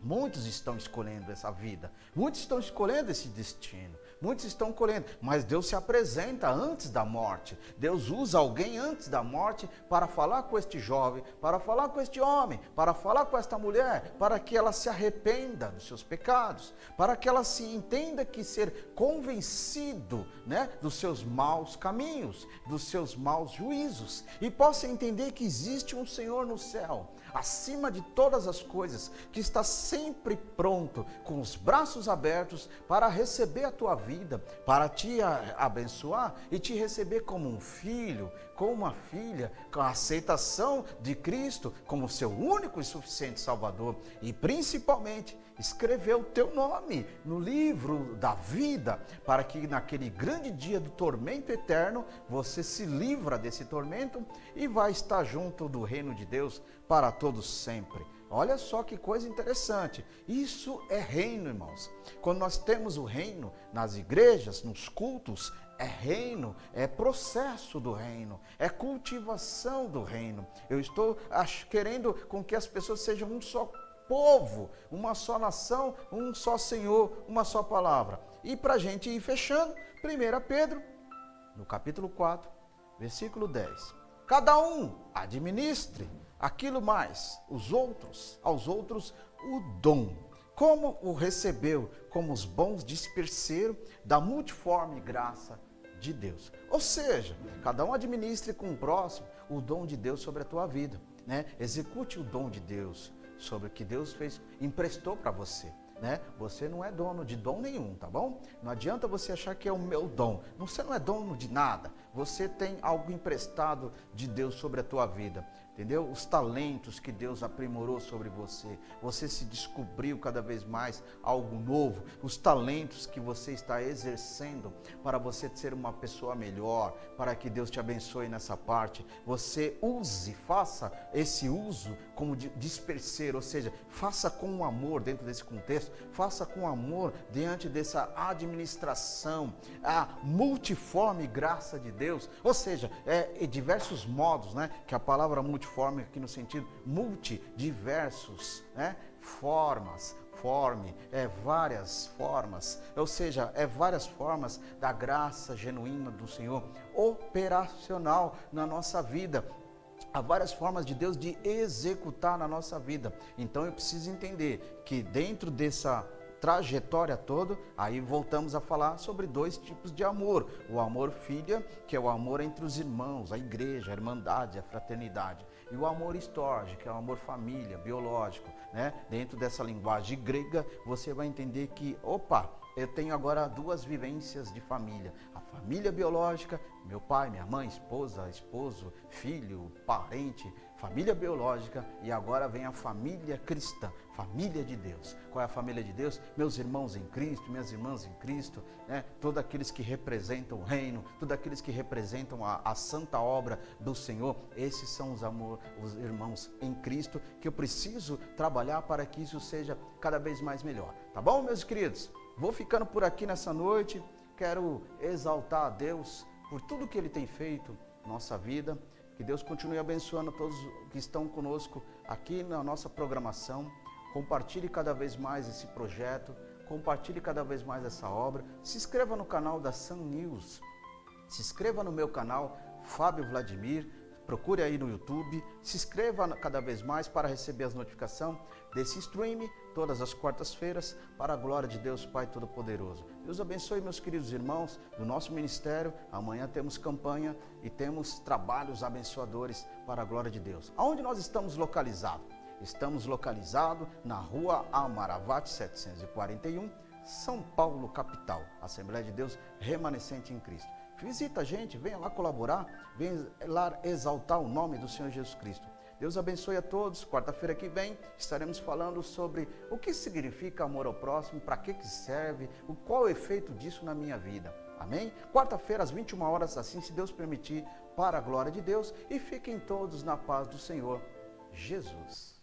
Muitos estão escolhendo essa vida, muitos estão escolhendo esse destino. muitos estão colhendo, mas Deus se apresenta antes da morte. Deus usa alguém antes da morte para falar com este jovem, para falar com este homem, para falar com esta mulher, para que ela se arrependa dos seus pecados, para que ela se entenda que ser convencido, né, dos seus maus caminhos, dos seus maus juízos, e possa entender que existe um Senhor no céu, acima de todas as coisas, que está sempre pronto, com os braços abertos para receber a tua vida, para te abençoar e te receber como um filho, como uma filha, com a aceitação de Cristo como seu único e suficiente Salvador, e principalmente escrever o teu nome no livro da vida, para que naquele grande dia do tormento eterno, você se livra desse tormento e vai estar junto do reino de Deus para todos sempre. Olha só que coisa interessante, isso é reino, irmãos. Quando nós temos o reino nas igrejas, nos cultos, é reino, é processo do reino, é cultivação do reino. Eu estou querendo com que as pessoas sejam um só povo, uma só nação, um só Senhor, uma só palavra. E para a gente ir fechando, 1 Pedro, no capítulo 4, versículo 10. Cada um administre aquilo mais, aos outros o dom, como o recebeu, como os bons disperseram da multiforme graça de Deus. Ou seja, cada um administre com o próximo o dom de Deus sobre a tua vida, né? Execute o dom de Deus sobre o que Deus fez, emprestou para você, né? Você não é dono de dom nenhum, tá bom? Não adianta você achar que é o meu dom. Você não é dono de nada. Você tem algo emprestado de Deus sobre a tua vida, entendeu? Os talentos que Deus aprimorou sobre você. Você se descobriu cada vez mais algo novo. Os talentos que você está exercendo para você ser uma pessoa melhor, para que Deus te abençoe nessa parte. Você faça esse uso como disperser, ou seja, faça com amor dentro desse contexto, faça com amor diante dessa administração, a multiforme graça de Deus, ou seja, diversos modos, né, que a palavra multiforme aqui no sentido multidiversos, né, várias formas, ou seja, várias formas da graça genuína do Senhor operacional na nossa vida. Há várias formas de Deus de executar na nossa vida. Então eu preciso entender que dentro dessa trajetória toda, aí voltamos a falar sobre dois tipos de amor. O amor filha, que é o amor entre os irmãos, a igreja, a irmandade, a fraternidade. E o amor storge, que é o amor família, biológico, né? Dentro dessa linguagem grega, você vai entender que, eu tenho agora duas vivências de família. A família biológica, meu pai, minha mãe, esposa, esposo, filho, parente, família biológica, e agora vem a família cristã, família de Deus. Qual é a família de Deus? Meus irmãos em Cristo, minhas irmãs em Cristo, né? Todos aqueles que representam o reino, todos aqueles que representam a santa obra do Senhor, esses são os irmãos em Cristo, que eu preciso trabalhar para que isso seja cada vez mais melhor. Tá bom, meus queridos? Vou ficando por aqui nessa noite, quero exaltar a Deus por tudo que Ele tem feito na nossa vida, que Deus continue abençoando todos que estão conosco aqui na nossa programação, compartilhe cada vez mais esse projeto, compartilhe cada vez mais essa obra, se inscreva no canal da Sun News, se inscreva no meu canal, Fábio Vladimir, procure aí no YouTube, se inscreva cada vez mais para receber as notificações desse stream, todas as quartas-feiras, para a glória de Deus Pai Todo-Poderoso. Deus abençoe, meus queridos irmãos do nosso ministério. Amanhã temos campanha e temos trabalhos abençoadores para a glória de Deus. Aonde nós estamos localizados? Estamos localizados na rua Amaravate 741, São Paulo, capital. Assembleia de Deus Remanescente em Cristo. Visita a gente, venha lá colaborar, venha lá exaltar o nome do Senhor Jesus Cristo. Deus abençoe a todos. Quarta-feira que vem estaremos falando sobre o que significa amor ao próximo, para que serve, qual o efeito disso na minha vida. Amém? Quarta-feira às 21 horas, assim se Deus permitir, para a glória de Deus. E fiquem todos na paz do Senhor Jesus.